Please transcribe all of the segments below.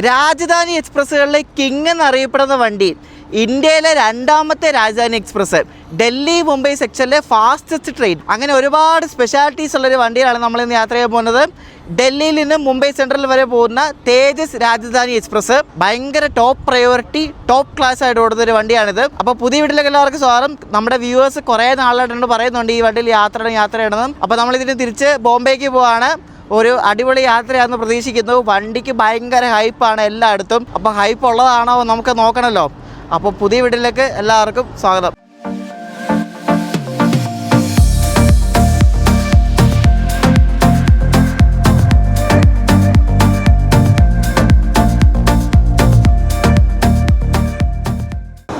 Rajdhani എക്സ്പ്രസ്സുകളിലെ king എന്നറിയപ്പെടുന്ന വണ്ടി, ഇന്ത്യയിലെ രണ്ടാമത്തെ രാജധാനി എക്സ്പ്രസ്, ഡൽഹി മുംബൈ സെക്ഷനിലെ ഫാസ്റ്റസ്റ്റ് ട്രെയിൻ, അങ്ങനെ ഒരുപാട് സ്പെഷ്യാലിറ്റീസ് ഉള്ളൊരു വണ്ടിയാണ് നമ്മളിന്ന് യാത്ര ചെയ്യാൻ പോകുന്നത്. ഡൽഹിയിൽ നിന്ന് മുംബൈ സെൻട്രൽ വരെ പോകുന്ന തേജസ് രാജധാനി എക്സ്പ്രസ് ഭയങ്കര ടോപ്പ് പ്രയോറിറ്റി, ടോപ്പ് ക്ലാസ് ആയിട്ട് ഓടുന്ന ഒരു വണ്ടിയാണിത്. അപ്പോൾ പുതിയ വീട്ടിലേക്ക് എല്ലാവർക്കും സ്വാഗതം. നമ്മുടെ വ്യൂവേഴ്സ് കുറേ നാളായിട്ടുണ്ട് പറയുന്നുണ്ട് ഈ വണ്ടിയിൽ യാത്ര ചെയ്യണമെന്നും. അപ്പോൾ നമ്മളിതിന് തിരിച്ച് ബോംബെക്ക് പോവാണ്. ഒരു അടിപൊളി യാത്രയാണെന്ന് പ്രതീക്ഷിക്കുന്നു. വണ്ടിക്ക് ഭയങ്കര ഹൈപ്പാണ് എല്ലായിടത്തും. അപ്പോൾ ഹൈപ്പ് ഉള്ളതാണോ നമുക്ക് നോക്കണമല്ലോ. അപ്പോൾ പുതിയ വീട്ടിലേക്ക് എല്ലാവർക്കും സ്വാഗതം.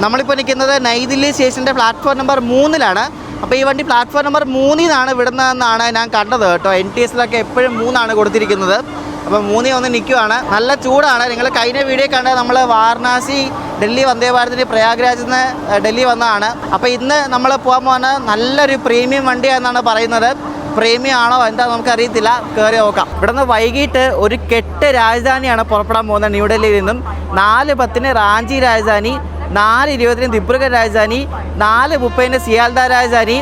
നമ്മളിപ്പോൾ നിൽക്കുന്നത് നൈദില്ലി സ്റ്റേഷൻ്റെ പ്ലാറ്റ്ഫോം നമ്പർ 3-ലാണ്. അപ്പോൾ ഈ വണ്ടി പ്ലാറ്റ്ഫോം നമ്പർ 3-ന്നാണ് വിടുന്നതെന്നാണ് ഞാൻ കണ്ടത് കേട്ടോ. NTSലൊക്കെ എപ്പോഴും 3-ആണ് കൊടുത്തിരിക്കുന്നത്. അപ്പോൾ 3 ഒന്ന് നിൽക്കുവാണ്. നല്ല ചൂടാണ്. നിങ്ങൾ കഴിഞ്ഞ വീഡിയോ കണ്ടത് നമ്മൾ വാരണാസി ഡൽഹി വന്ദേ ഭാരതിൻ്റെ പ്രയാഗ്രാജിൽ നിന്ന് ഡൽഹി വന്നതാണ്. അപ്പോൾ ഇന്ന് നമ്മൾ പോകാൻ പോകുന്ന നല്ലൊരു പ്രീമിയം വണ്ടിയാണെന്നാണ് പറയുന്നത്. പ്രീമിയം ആണോ എന്താ നമുക്കറിയത്തില്ല, കയറി നോക്കാം. ഇവിടുന്ന് വൈകിട്ട് ഒരു 8 രാജധാനിയാണ് പുറപ്പെടാൻ പോകുന്നത് ന്യൂഡൽഹിയിൽ നിന്നും. 4:10 റാഞ്ചി രാജധാനി, 4:20 ദിബ്രുഗഡ് രാജധാനി, 4:30 സിയാൽദ രാജധാനി,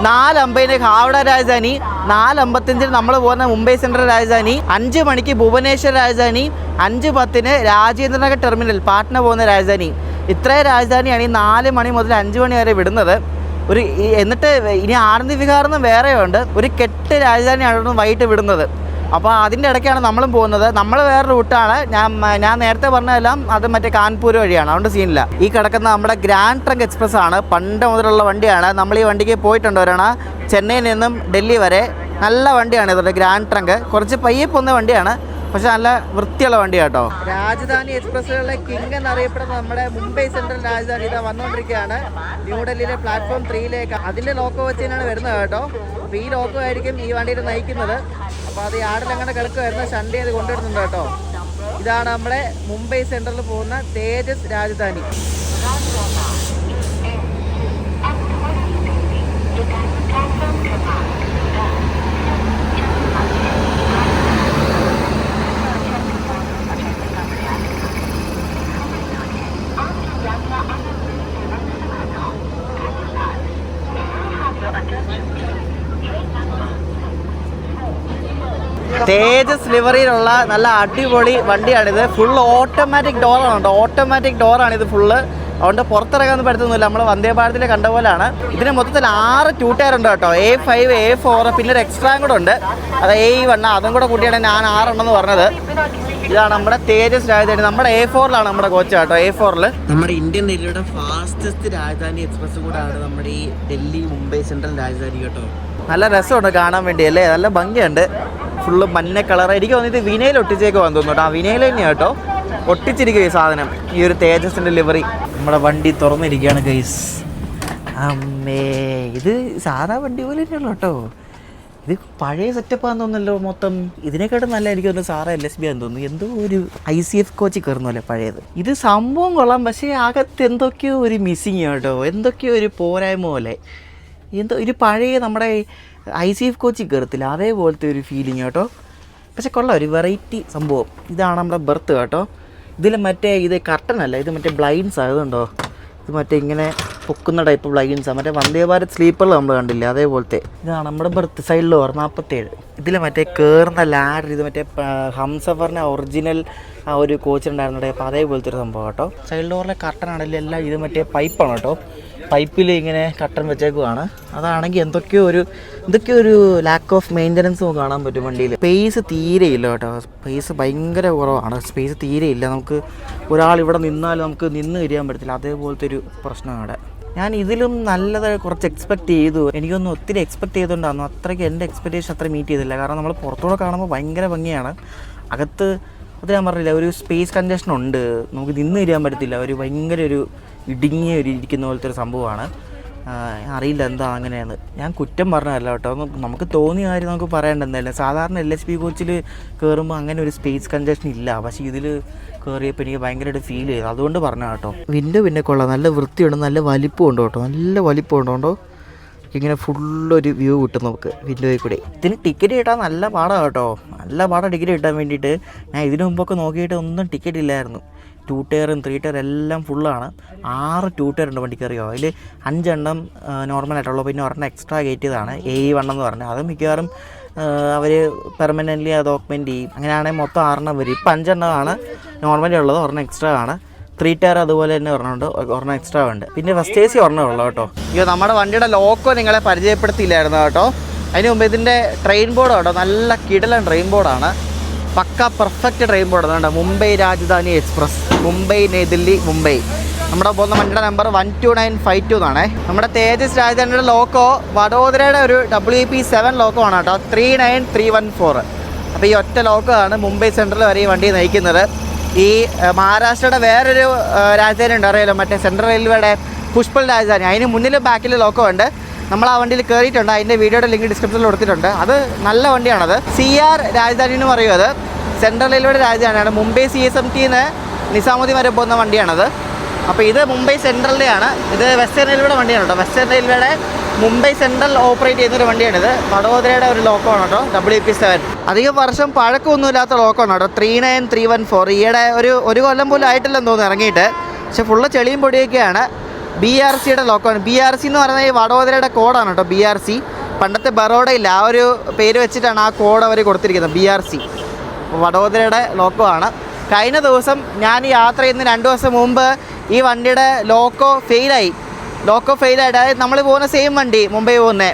4:50 ഹാവ്ഡ രാജധാനി, 4:55 നമ്മൾ പോകുന്ന മുംബൈ സെൻട്രൽ രാജധാനി, 5 മണിക്ക് ഭുവനേശ്വർ രാജധാനി, 5:10 രാജേന്ദ്രനഗർ ടെർമിനൽ പാട്ന പോകുന്ന രാജധാനി. ഇത്രയും രാജധാനിയാണ് ഈ 4 മണി മുതൽ 5 മണി വരെ വിടുന്നത്. എന്നിട്ട് ഇനി ആനന്ദി വിഹാറിൽ നിന്ന് വേറെയുണ്ട്. ഒരു 8 രാജധാനിയാണ് വൈകിട്ട് വിടുന്നത്. അപ്പോൾ അതിൻ്റെ ഇടയ്ക്കാണ് നമ്മളും പോകുന്നത്. നമ്മൾ വേറെ റൂട്ടാണ്. ഞാൻ നേരത്തെ പറഞ്ഞതെല്ലാം അത് മറ്റേ കാൺപൂർ വഴിയാണ്, അതുകൊണ്ട് സീനില്ല. ഈ കിടക്കുന്ന നമ്മുടെ ഗ്രാൻഡ് ട്രങ്ക് എക്സ്പ്രസ് ആണ്. പണ്ട് മുതലുള്ള വണ്ടിയാണ്. നമ്മൾ ഈ വണ്ടിക്ക് പോയിട്ടുണ്ട് ഒരെണ്ണം, ചെന്നൈയിൽ നിന്നും ഡൽഹി വരെ. നല്ല വണ്ടിയാണ് ഇതൊരു ഗ്രാൻഡ് ട്രങ്ക്. കുറച്ച് പയ്യെ പോകുന്ന വണ്ടിയാണ്, പക്ഷെ നല്ല വൃത്തിയുള്ള വണ്ടി കേട്ടോ. രാജധാനി എക്സ്പ്രസ്സുകളിലെ കിങ് എന്നറിയപ്പെടുന്ന നമ്മുടെ മുംബൈ സെൻട്രൽ രാജധാനി ഇതാ വന്നുകൊണ്ടിരിക്കുകയാണ് ന്യൂഡൽഹിയിലെ പ്ലാറ്റ്ഫോം 3-ലേക്ക്. അതിൻ്റെ ലോക്കോ വെച്ച് തന്നെയാണ് വരുന്നത് കേട്ടോ. അപ്പോൾ ഈ ലോക്കോ ആയിരിക്കും ഈ വണ്ടിയിൽ നയിക്കുന്നത്. അപ്പോൾ അത് യാർഡിലങ്ങനെ കിടക്കുമായിരുന്നു, ഷണ്ടി അത് കൊണ്ടുവരുന്നുണ്ട് കേട്ടോ. ഇതാണ് നമ്മുടെ മുംബൈ സെൻട്രലിൽ പോകുന്ന തേജസ് രാജധാനി. തേജസ് ലിവറിയിലുള്ള നല്ല അടിപൊളി വണ്ടിയാണിത്. ഫുൾ ഓട്ടോമാറ്റിക് ഡോറാണ്. ഓട്ടോമാറ്റിക് ഡോറാണിത് ഫുള്ള്. അതുകൊണ്ട് പുറത്തിറങ്ങാൻ പറ്റുന്നില്ല. നമ്മൾ വന്ദേ ഭാരതിൽ കണ്ട പോലെയാണ്. ഇതിന് മൊത്തത്തിൽ 6 ടയർ ഉണ്ട് കേട്ടോ. A5, A4, പിന്നെ ഒരു എക്സ്ട്രാ കൂടെ ഉണ്ട്. അത് A1, അതും കൂടെ കൂട്ടിയാണ് ഞാൻ 6 ഉണ്ടെന്ന് പറഞ്ഞത്. ഇതാണ് നമ്മുടെ തേജസ് രാജധാനി. നമ്മുടെ A4-ലാണ് നമ്മുടെ കോച്ച് കേട്ടോ. A4-ൽ നമ്മുടെ ഇന്ത്യൻ റെയിൽവേയുടെ ഫാസ്റ്റസ്റ്റ് രാജധാനി എക്സ്പ്രസ് കൂടെ ആണ് നമ്മുടെ ഈ ഡൽഹി മുംബൈ സെൻട്രൽ രാജധാനി കേട്ടോ. നല്ല രസമുണ്ട് കാണാൻ വേണ്ടി അല്ലേ, നല്ല ഭംഗിയുണ്ട്. ഫുള്ള് മഞ്ഞ കളർ. എനിക്ക് തോന്നിയത് വിനയിൽ ഒട്ടിച്ചേക്ക് വന്നു തോന്നുന്നു കേട്ടോ. ആ വിനയിൽ തന്നെയാണ് കേട്ടോ ഒട്ടിച്ചിരിക്കും ഈ സാധനം. ഈ ഒരു തേജസിൻ്റെ ലിവറി. നമ്മുടെ വണ്ടി തുറന്നിരിക്കുകയാണ് ഗൈസ്. അമ്മേ, ഇത് സാധാ വണ്ടി പോലെ തന്നെയുള്ളൂ കേട്ടോ. ഇത് പഴയ സെറ്റപ്പാന്ന് തോന്നുന്നല്ലോ മൊത്തം. ഇതിനെക്കാട്ടും നല്ല എനിക്ക് തോന്നുന്നു സാറ LSB ആണെന്ന് തോന്നുന്നു. എന്തോ ഒരു ICF കോച്ചിൽ കയറുന്നല്ലേ പഴയത്. ഇത് സംഭവം കൊള്ളാം, പക്ഷേ അകത്ത് എന്തൊക്കെയോ ഒരു മിസ്സിങ് കേട്ടോ. എന്തൊക്കെയോ ഒരു പോരായ്മ പോലെ. എന്തോ ഒരു പഴയ നമ്മുടെ ICF കോച്ചിൽ കയറത്തില്ല അതേപോലത്തെ ഒരു ഫീലിങ് കേട്ടോ. പക്ഷെ കൊള്ളാം, ഒരു വെറൈറ്റി സംഭവം. ഇതാണ് നമ്മുടെ ബെർത്ത് കേട്ടോ. ഇതിൽ മറ്റേ ഇത് കർട്ടനല്ല, ഇത് മറ്റേ ബ്ലൈൻഡ്സ് ആയതുണ്ടോ. ഇത് മറ്റേ ഇങ്ങനെ പൊക്കുന്ന ടൈപ്പ് ബ്ലൈൻഡ്സാണ്. മറ്റേ വന്ദേ ഭാരത് സ്ലീപ്പറിൽ നമ്മൾ കണ്ടില്ലേ അതേപോലത്തെ. ഇതാണ് നമ്മുടെ ബെർത്ത്. സൈഡിൽ 47. ഇതിൽ മറ്റേ കയറുന്ന ലാഡർ, ഇത് മറ്റേ ഹംസഫറിൻ്റെ ഒറിജിനൽ ആ ഒരു കോച്ചിലുണ്ടായിരുന്നു. അപ്പോൾ അതേപോലത്തെ ഒരു സംഭവം കേട്ടോ. സൈഡ് ഡോറിലെ കർട്ടൻ ആണെങ്കിലും എല്ലാം ഇത് മറ്റേ പൈപ്പാണ് കേട്ടോ. പൈപ്പിൽ ഇങ്ങനെ കട്ടൻ വെച്ചേക്കുവാണ്. അതാണെങ്കിൽ എന്തൊക്കെയോ ഒരു ലാക്ക് ഓഫ് മെയിൻ്റനൻസും കാണാൻ പറ്റും വണ്ടിയിൽ. സ്പേസ് തീരെയില്ല കേട്ടോ. സ്പേസ് ഭയങ്കര കുറവാണ്. സ്പേസ് തീരെയില്ല. നമുക്ക് ഒരാൾ ഇവിടെ നിന്നാലും നമുക്ക് നിന്ന് തിരിയാൻ പറ്റത്തില്ല. അതേപോലത്തെ ഒരു പ്രശ്നമാണ്. ഞാൻ ഇതിലും നല്ലത് കുറച്ച് എക്സ്പെക്റ്റ് ചെയ്തു. എനിക്കൊന്നും ഒത്തിരി എക്സ്പെക്റ്റ് ചെയ്തുകൊണ്ടായിരുന്നു. അത്രയ്ക്ക് എൻ്റെ എക്സ്പെക്റ്റേഷൻ അത്ര മീറ്റ് ചെയ്തില്ല. കാരണം നമ്മൾ പുറത്തൂടെ കാണുമ്പോൾ ഭയങ്കര ഭംഗിയാണ്. അകത്ത് അത് ഞാൻ പറഞ്ഞില്ല, ഒരു സ്പേസ് കൺജഷൻ ഉണ്ട്. നമുക്ക് നിന്ന് തിരിയാൻ പറ്റത്തില്ല. ഒരു ഭയങ്കര ഒരു ഇടുങ്ങിയ ഇരിക്കുന്ന പോലത്തെ ഒരു സംഭവമാണ്. അറിയില്ല എന്താ അങ്ങനെയാണ്. ഞാൻ കുറ്റം പറഞ്ഞതല്ല കേട്ടോ. നമുക്ക് തോന്നിയ കാര്യം നമുക്ക് പറയേണ്ട എന്തായാലും. സാധാരണ LSB കോച്ചിൽ കയറുമ്പോൾ അങ്ങനെ ഒരു സ്പേസ് കൺജഷൻ ഇല്ല. പക്ഷേ ഇതിൽ കയറിയപ്പോൾ എനിക്ക് ഭയങ്കരമായിട്ട് ഫീൽ ചെയ്തു. അതുകൊണ്ട് പറഞ്ഞ കേട്ടോ. വിൻഡോ പിന്നെ കൊള്ളാം, നല്ല വൃത്തിയുണ്ട്, നല്ല വലിപ്പമുണ്ട് കേട്ടോ. നല്ല വലിപ്പമുണ്ട് കേട്ടോ. ഇങ്ങനെ ഫുള്ളൊരു വ്യൂ കിട്ടും നമുക്ക് വിൻഡോയിൽ കൂടി. ഇതിന് ടിക്കറ്റ് കിട്ടാൻ നല്ല പാടാണ് കേട്ടോ, നല്ല പാടാണ് ടിക്കറ്റ് കിട്ടാൻ വേണ്ടിയിട്ട്. ഞാൻ ഇതിനു മുമ്പൊക്കെ നോക്കിയിട്ട് ഒന്നും ടിക്കറ്റ് ഇല്ലായിരുന്നു. 2 ടയറും 3 ടയർ എല്ലാം ഫുള്ളാണ്. 6 2 ടയർ ഉണ്ട് വണ്ടിക്ക്, അറിയോ? അതിൽ 5 എണ്ണം നോർമലായിട്ടുള്ളൂ, പിന്നെ ഒരെണ്ണം എക്സ്ട്രാ കയറ്റിയതാണ് AE1 എന്ന് പറഞ്ഞത്. അത് മിക്കവാറും അവർ പെർമനൻ്റ്ലി അത് ഓക്യുമെൻ്റ് ചെയ്യും. അങ്ങനെയാണെങ്കിൽ മൊത്തം 6 എണ്ണം വരും. ഇപ്പം 5 എണ്ണമാണ് നോർമലി ഉള്ളത്, ഒരെണ്ണം എക്സ്ട്രാ ആണ്. 3 ടയർ അതുപോലെ തന്നെ ഒരെണ്ണം എക്സ്ട്രാ ഉണ്ട്. പിന്നെ ഫസ്റ്റ് AC ഒരെണ്ണം ഉള്ളൂ കേട്ടോ. അയ്യോ, നമ്മുടെ വണ്ടിയുടെ ലോക്കോ നിങ്ങളെ പരിചയപ്പെടുത്തിയില്ലായിരുന്നു കേട്ടോ. അതിന് മുമ്പ് ഇതിൻ്റെ ട്രെയിൻ ബോർഡ് കേട്ടോ, നല്ല കിടിലൻ ട്രെയിൻ ബോർഡാണ്, പക്ക പെർഫെക്റ്റ് ട്രെയിൻ ബോർഡ്. അതുകൊണ്ട് മുംബൈ രാജധാനി എക്സ്പ്രസ്, മുംബൈ ന്യൂദില്ലി മുംബൈ. നമ്മുടെ പോകുന്ന വണ്ടിയുടെ നമ്പർ 12952 എന്നാണേ. നമ്മുടെ തേജസ് രാജധാനിയുടെ ലോക്കോ വഡോദരയുടെ ഒരു WP7 ലോക്കോ ആണ് കേട്ടോ, 39314. അപ്പോൾ ഈ ഒറ്റ ലോക്കോ ആണ് മുംബൈ സെൻട്രൽ വരെ ഈ വണ്ടി നയിക്കുന്നത്. ഈ മഹാരാഷ്ട്രയുടെ വേറൊരു രാജധാനി ഉണ്ട്, അറിയാലോ, മറ്റേ സെൻട്രൽ റെയിൽവേയുടെ പുഷ്പൽ രാജധാനി. അതിന് മുന്നിലും ബാക്കിൽ ലോക്കോ ഉണ്ട്. നമ്മൾ ആ വണ്ടിയിൽ കയറിയിട്ടുണ്ട്, അതിൻ്റെ വീഡിയോയുടെ ലിങ്ക് ഡിസ്ക്രിപ്ഷനിൽ കൊടുത്തിട്ടുണ്ട്. അത് നല്ല വണ്ടിയാണത്. CR രാജധാനി എന്ന് പറയും. അത് സെൻട്രൽ റെയിൽവേയുടെ രാജധാനിയാണ്. മുംബൈ CSMTന്ന് നിസാമുദ്ദീൻ വരെ പോകുന്ന വണ്ടിയാണത്. അപ്പോൾ ഇത് മുംബൈ സെൻട്രലിൻ്റെ ആണ്. ഇത് വെസ്റ്റേൺ റെയിൽവേയുടെ വണ്ടിയാണ് കേട്ടോ. വെസ്റ്റേൺ റെയിൽവേയുടെ മുംബൈ സെൻട്രൽ ഓപ്പറേറ്റ് ചെയ്യുന്നൊരു വണ്ടിയാണിത്. വഡോദരയുടെ ഒരു ലോക്കോ ആണ് കേട്ടോ, WP7. അധികം വർഷം പഴക്കമൊന്നുമില്ലാത്ത ലോക്കോ ആണ് കേട്ടോ, 39314. ഈയിടെ ഒരു കൊല്ലം പോലും ആയിട്ടില്ലെന്ന് തോന്നുന്നു ഇറങ്ങിയിട്ട്. പക്ഷെ ഫുള്ള് ചെളിയും പൊടിയൊക്കെയാണ്. BRCയുടെ ലോക്കോണ്. BRC എന്ന് പറയുന്നത് ഈ വഡോദരയുടെ കോഡാണ് കേട്ടോ, BRC. പണ്ടത്തെ ബറോഡയില്ല, ആ ഒരു പേര് വെച്ചിട്ടാണ് ആ കോഡ് അവർ കൊടുത്തിരിക്കുന്നത്, BRC. വഡോദരയുടെ ലോക്കോ ആണ്. കഴിഞ്ഞ ദിവസം ഞാൻ ഈ യാത്ര ചെയ്യുന്ന 2 ദിവസം മുമ്പ് ഈ വണ്ടിയുടെ ലോക്കോ ഫെയിലായിട്ട്, അതായത് നമ്മൾ പോകുന്ന സെയിം വണ്ടി മുംബൈ പോകുന്നത്,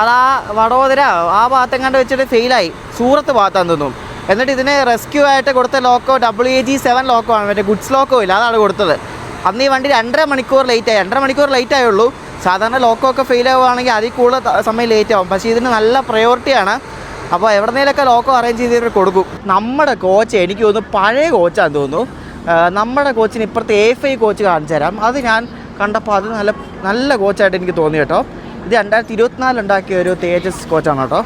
അത് ആ വഡോദര ആ ഭാഗത്തെങ്ങാണ്ട് വെച്ചിട്ട് ഫെയിലായി. സൂറത്ത് ഭാഗത്താന്ന് തോന്നും. എന്നിട്ട് ഇതിന് റെസ്ക്യൂ ആയിട്ട് കൊടുത്ത ലോക്കോ WAG7 ലോക്കോ ആണ്, മറ്റേ ഗുഡ്സ് ലോക്കോ ഇല്ല, അതാണ് കൊടുത്തത്. അന്ന് ഈ വണ്ടി 2.5 മണിക്കൂർ ലേറ്റ് ആയുള്ളൂ. സാധാരണ ലോക്കോ ഒക്കെ ഫെയിൽ ആവുകയാണെങ്കിൽ അതിൽ കൂടുതൽ സമയം ലേറ്റ് ആവും. പക്ഷേ ഇതിന് നല്ല പ്രയോറിറ്റിയാണ്. അപ്പോൾ എവിടെന്നേലൊക്കെ ലോക്കോ അറേഞ്ച് ചെയ്തിട്ട് കൊടുക്കും. നമ്മുടെ കോച്ച് എനിക്ക് തോന്നുന്നു പഴയ കോച്ചാന്ന് തോന്നുന്നു. നമ്മുടെ കോച്ചിന് ഇപ്പുറത്തെ A5 കോച്ച് കാണിച്ചു തരാം. അത് ഞാൻ കണ്ടപ്പോൾ അത് നല്ല കോച്ചായിട്ട് എനിക്ക് തോന്നി കേട്ടോ. ഇത് 2024 ഉണ്ടാക്കിയ ഒരു തേജസ് കോച്ചാണ് കേട്ടോ.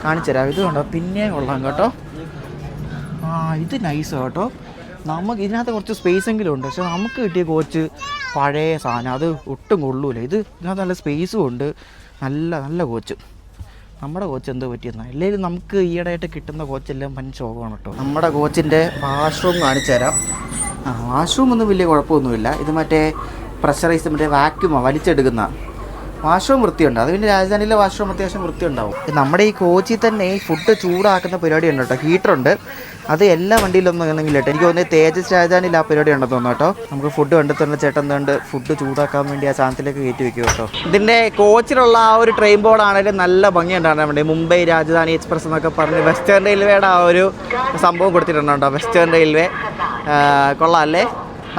കാണിച്ചു തരാം. ഇത് കണ്ടോ, പിന്നെയും കൊള്ളാം കേട്ടോ. ഇത് നൈസ് കേട്ടോ. നമുക്ക് ഇതിനകത്ത് കുറച്ച് സ്പേസെങ്കിലും ഉണ്ട്. പക്ഷെ നമുക്ക് കിട്ടിയ കോച്ച് പഴയ സാധനം, അത് ഒട്ടും കൊള്ളൂല. ഇതിനകത്ത് നല്ല സ്പേസും ഉണ്ട്. നല്ല കോച്ച്. നമ്മുടെ കോച്ച് എന്തോ പറ്റിയെന്നാ. അല്ലെങ്കിൽ നമുക്ക് ഈയിടെയായിട്ട് കിട്ടുന്ന കോച്ചെല്ലാം പൻ ശോകമാണ് കേട്ടോ. നമ്മുടെ കോച്ചിൻ്റെ വാഷ്റൂം കാണിച്ചു തരാം. വാഷ്റൂം ഒന്നും വലിയ കുഴപ്പമൊന്നുമില്ല. ഇത് മറ്റേ പ്രഷറൈസ്, മറ്റേ വാക്യൂമാണ്, വലിച്ചെടുക്കുന്ന വാഷ്റൂം വൃത്തിയുണ്ട്. അത് പിന്നെ രാജധാനിയിലെ വാഷ്റൂം അത്യാവശ്യം വൃത്തിയുണ്ടാവും. നമ്മുടെ ഈ കോച്ചിൽ തന്നെ ഈ ഫുഡ് ചൂടാക്കുന്ന പരിപാടി ഉണ്ട് കേട്ടോ, ഹീറ്ററുണ്ട്. അത് എല്ലാ വണ്ടിയിലൊന്നും ഒന്നെങ്കിൽ കേട്ടോ. എനിക്ക് തോന്നുന്നത് തേജസ് രാജധാനിയിൽ ആ പരിപാടി ഉണ്ടെന്ന് തോന്നുന്നു കേട്ടോ. നമുക്ക് ഫുഡ് കണ്ടെത്തുന്ന ചേട്ടൻ എന്തുകൊണ്ട് ഫുഡ് ചൂടാക്കാൻ വേണ്ടി ആ സാധനത്തിലേക്ക് കയറ്റി വെക്കും കേട്ടോ. ഇതിൻ്റെ കോച്ചിലുള്ള ആ ഒരു ട്രെയിൻ ബോർഡ് ആണെങ്കിലും നല്ല ഭംഗിയുണ്ടാണ്. നമ്മുടെ മുംബൈ രാജധാനി എക്സ്പ്രസ് എന്നൊക്കെ പറഞ്ഞ് വെസ്റ്റേൺ റെയിൽവേയുടെ ആ ഒരു സംഭവം കൊടുത്തിട്ടുണ്ട് കേട്ടോ. വെസ്റ്റേൺ റെയിൽവേ കൊള്ളാം അല്ലേ.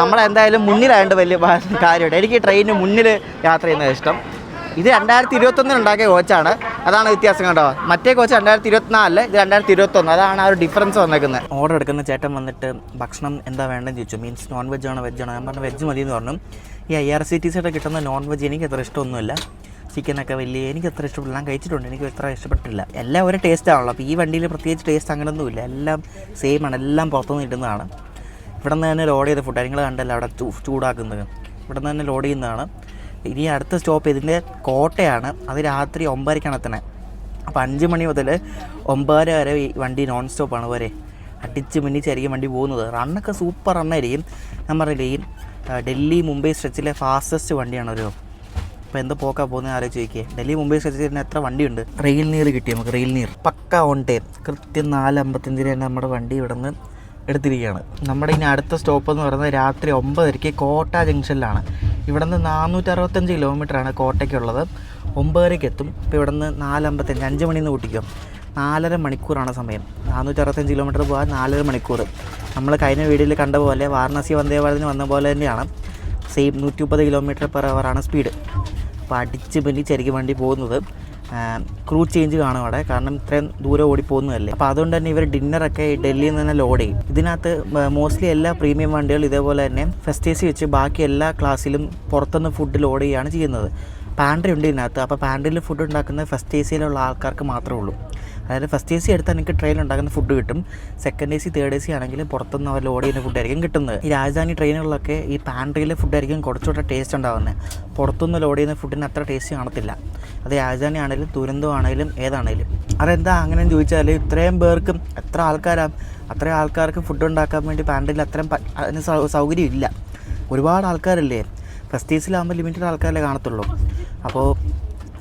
നമ്മളെന്തായാലും മുന്നിലായതുകൊണ്ട് വലിയ കാര്യമുണ്ട്. എനിക്ക് ട്രെയിനിന് മുന്നിൽ യാത്ര ചെയ്യുന്നത് ഇഷ്ടം. ഇത് 2021 ഉണ്ടാക്കിയ കോച്ചാണ്, അതാണ് വ്യത്യാസം കേട്ടോ. മറ്റേ കോച്ച് 2024, ഇത് 2021. അതാണ് ആ ഒരു ഡിഫറൻസ് വന്നേക്കുന്നത്. ഓർഡർ എടുക്കുന്ന ചേട്ടൻ വന്നിട്ട് ഭക്ഷണം എന്താ വേണ്ടതെന്ന് ചോദിച്ചു. മീൻസ് നോൺ വെജ് ആണോ വെജ് ആണോ? ഞാൻ പറഞ്ഞു വെജ് മതി എന്ന് പറഞ്ഞു. ഈ IRCTCയുടെ കിട്ടുന്ന നോൺ വെജ് എനിക്ക് അത്ര ഇഷ്ടമൊന്നുമില്ല. ചിക്കനൊക്കെ എനിക്ക് അത്ര ഇഷ്ടപ്പെട്ടില്ല. ഞാൻ കഴിച്ചിട്ടുണ്ട്, എനിക്ക് അത്ര ഇഷ്ടപ്പെട്ടില്ല. എല്ലാം ഒരു ടേസ്റ്റ് ആണല്ലോ. അപ്പോൾ ഈ വണ്ടിയിൽ പ്രത്യേകിച്ച് ടേസ്റ്റ് അങ്ങനെയൊന്നുമില്ല. എല്ലാം സെയിം ആണ്, എല്ലാം പുറത്തുനിന്ന് കിട്ടുന്നതാണ്. ഇവിടെ നിന്ന് തന്നെ ലോഡ് ചെയ്ത ഫുഡ് നിങ്ങൾ കണ്ടല്ലോ അവിടെ ചൂടാക്കുന്നത്. ഇവിടെ നിന്ന് തന്നെ ലോഡ് ചെയ്യുന്നതാണ്. ഇനി അടുത്ത സ്റ്റോപ്പ് ഇതിൻ്റെ കോട്ടയാണ്. അത് രാത്രി 9:30 എത്തണേ. അപ്പോൾ 5 മണി മുതൽ 9:30 വരെ ഈ വണ്ടി നോൺ സ്റ്റോപ്പാണ് വരെ. അടിച്ച് മിന്നിച്ചായിരിക്കും വണ്ടി പോകുന്നത്. റണ്ണൊക്കെ സൂപ്പർ റണ്ണായിരിക്കും. ഞാൻ പറഞ്ഞില്ലേ, ഈ ഡൽഹി മുംബൈ സ്ട്രെച്ചിലെ ഫാസ്റ്റസ്റ്റ് വണ്ടിയാണ് ഒരു. അപ്പോൾ എന്താ പോക്കാ പോകുന്നത് ആലോചിച്ച് ചോദിക്കുക. ഡൽഹി മുംബൈ സ്ട്രെച്ചിൽ തന്നെ എത്ര വണ്ടിയുണ്ട്. റെയിൽ നീർ കിട്ടി നമുക്ക്. Rail neer pucca on time, കൃത്യം 4:55 നമ്മുടെ വണ്ടി ഇവിടെ നിന്ന് എടുത്തിരിക്കുകയാണ്. നമ്മുടെ ഇനി അടുത്ത സ്റ്റോപ്പ് എന്ന് പറയുന്നത് രാത്രി 9:30 കോട്ട ജംഗ്ഷനിലാണ്. ഇവിടെ നിന്ന് 465 കിലോമീറ്ററാണ് കോട്ടയ്ക്കുള്ളത്. 9:30 എത്തും. ഇപ്പോൾ ഇവിടെ നിന്ന് 4:55, 5 മണിയിൽ നിന്ന് കൂട്ടിക്കും. 4.5 മണിക്കൂറാണ് സമയം. 465 കിലോമീറ്റർ പോകാൻ 4.5 മണിക്കൂർ. നമ്മൾ കഴിഞ്ഞ വീഡിയോയിൽ കണ്ട പോലെ വാരണാസി വന്ദേ ഭാരതിന് വന്ന പോലെ തന്നെയാണ്. സെയിം 130 km/h ആണ് സ്പീഡ്. അപ്പോൾ അടിച്ച് പിന്നിച്ചായിരിക്കും വണ്ടി പോകുന്നത്. ക്രൂ ചേഞ്ച് കാണും അവിടെ, കാരണം ഇത്രയും ദൂരം ഓടിപ്പോകുന്നതല്ലേ. അപ്പോൾ അതുകൊണ്ട് തന്നെ ഇവർ ഡിന്നറൊക്കെ ഡൽഹിയിൽ നിന്ന് തന്നെ ലോഡ് ചെയ്യും. ഇതിനകത്ത് മോസ്റ്റ്ലി എല്ലാ പ്രീമിയം വണ്ടികളും ഇതേപോലെ തന്നെ ഫസ്റ്റ് AC വെച്ച് ബാക്കി എല്ലാ ക്ലാസ്സിലും പുറത്തുനിന്ന് ഫുഡ് ലോഡ് ചെയ്യുകയാണ് ചെയ്യുന്നത്. പാൻട്രി ഉണ്ട് ഇതിനകത്ത്. അപ്പോൾ പാൻട്രിയിൽ ഫുഡ് ഉണ്ടാക്കുന്നത് ഫസ്റ്റ് ACയിലുള്ള ആൾക്കാർക്ക് മാത്രമേ ഉള്ളൂ. അതായത് ഫസ്റ്റ് AC എടുത്താൽ നിങ്ങൾക്ക് ട്രെയിനിൽ ഉണ്ടാക്കുന്ന ഫുഡ് കിട്ടും. സെക്കൻഡ് AC തേർഡ് AC ആണെങ്കിലും പുറത്തുനിന്ന് അവർ ലോഡ് ചെയ്യുന്ന ഫുഡായിരിക്കും കിട്ടുന്നത്. ഈ രാജധാനി ട്രെയിനുകളിലൊക്കെ ഈ പാൻട്രിയിലെ ഫുഡായിരിക്കും കുറച്ചുകൂടെ ടേസ്റ്റ് ഉണ്ടാകുന്നത്. പുറത്തുനിന്ന് ലോഡ് ചെയ്യുന്ന ഫുഡിന് അത്ര ടേസ്റ്റ് കാണത്തില്ല. അത് രാജധാനി ആണെങ്കിലും ദുരന്തം ആണെങ്കിലും ഏതാണെങ്കിലും. അതെന്താ അങ്ങനെയെന്ന് ചോദിച്ചാൽ ഇത്രയും പേർക്കും അത്രയും ആൾക്കാർക്ക് ഫുഡ് ഉണ്ടാക്കാൻ വേണ്ടി പാൻട്രിയിൽ അതിന് സൗകര്യം ഇല്ല. ഒരുപാട് ആൾക്കാരല്ലേ. ഫസ്റ്റ് AC-ലാകുമ്പോൾ ലിമിറ്റഡ് ആൾക്കാരല്ലേ കാണത്തുള്ളൂ. അപ്പോൾ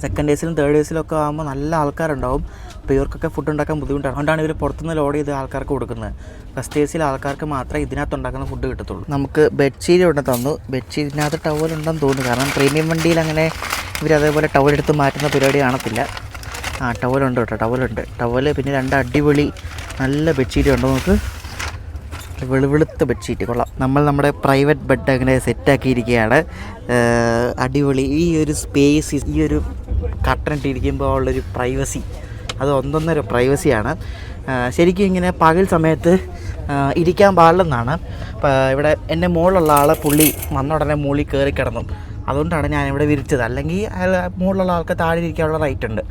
സെക്കൻഡ് AC-ലും തേർഡ് AC-ലൊക്കെ ആകുമ്പോൾ നല്ല ആൾക്കാരുണ്ടാവും. അപ്പോൾ ഇവർക്കൊക്കെ ഫുഡ് ഉണ്ടാക്കാൻ ബുദ്ധിമുട്ടാണ്. അതുകൊണ്ടാണ് ഇവർ പുറത്തുനിന്ന് ലോഡ് ചെയ്ത് ആൾക്കാർക്ക് കൊടുക്കുന്നത്. ഫസ്റ്റ് AC-ലെ ആൾക്കാർക്ക് മാത്രമേ ഇതിനകത്ത് ഉണ്ടാക്കുന്ന ഫുഡ് കിട്ടത്തുള്ളൂ. നമുക്ക് ബെഡ്ഷീറ്റ് കൊണ്ട് തന്നു. ബെഡ്ഷീറ്റിനകത്ത് ടവൽ ഉണ്ടെന്ന് തോന്നുന്നു. കാരണം പ്രീമിയം വണ്ടിയിൽ അങ്ങനെ ഇവർ അതേപോലെ ടവലെടുത്ത് മാറ്റുന്ന പരിപാടി കാണത്തില്ല. ടവലുണ്ട് കേട്ടോ, ടവല്. പിന്നെ 2 അടിപൊളി നല്ല ബെഡ്ഷീറ്റ് ഉണ്ട്. നമുക്ക് വെളുവെളുത്ത ബെഡ്ഷീറ്റ് കൊള്ളാം. നമ്മുടെ പ്രൈവറ്റ് ബെഡ് അങ്ങനെ സെറ്റാക്കിയിരിക്കുകയാണ്. അടിപൊളി. ഈ ഒരു സ്പേസ്, ഈ ഒരു കട്ടനിട്ടിരിക്കുമ്പോൾ ഉള്ളൊരു പ്രൈവസി, അത് ഒന്നൊന്നര പ്രൈവസിയാണ്. ശരിക്കും ഇങ്ങനെ പകൽ സമയത്ത് ഇരിക്കാൻ പാടില്ലെന്നാണ്. ഇവിടെ എൻ്റെ മുകളിലുള്ള ആളെ പുള്ളി വന്ന ഉടനെ മുകളിൽ കയറി കിടന്നു. അതുകൊണ്ടാണ് ഞാനിവിടെ വിരിച്ചത്. അല്ലെങ്കിൽ അയാൾ മുകളിലുള്ള ആൾക്ക് താഴെ ഇരിക്കാനുള്ള റൈറ്റ് ഉണ്ട്.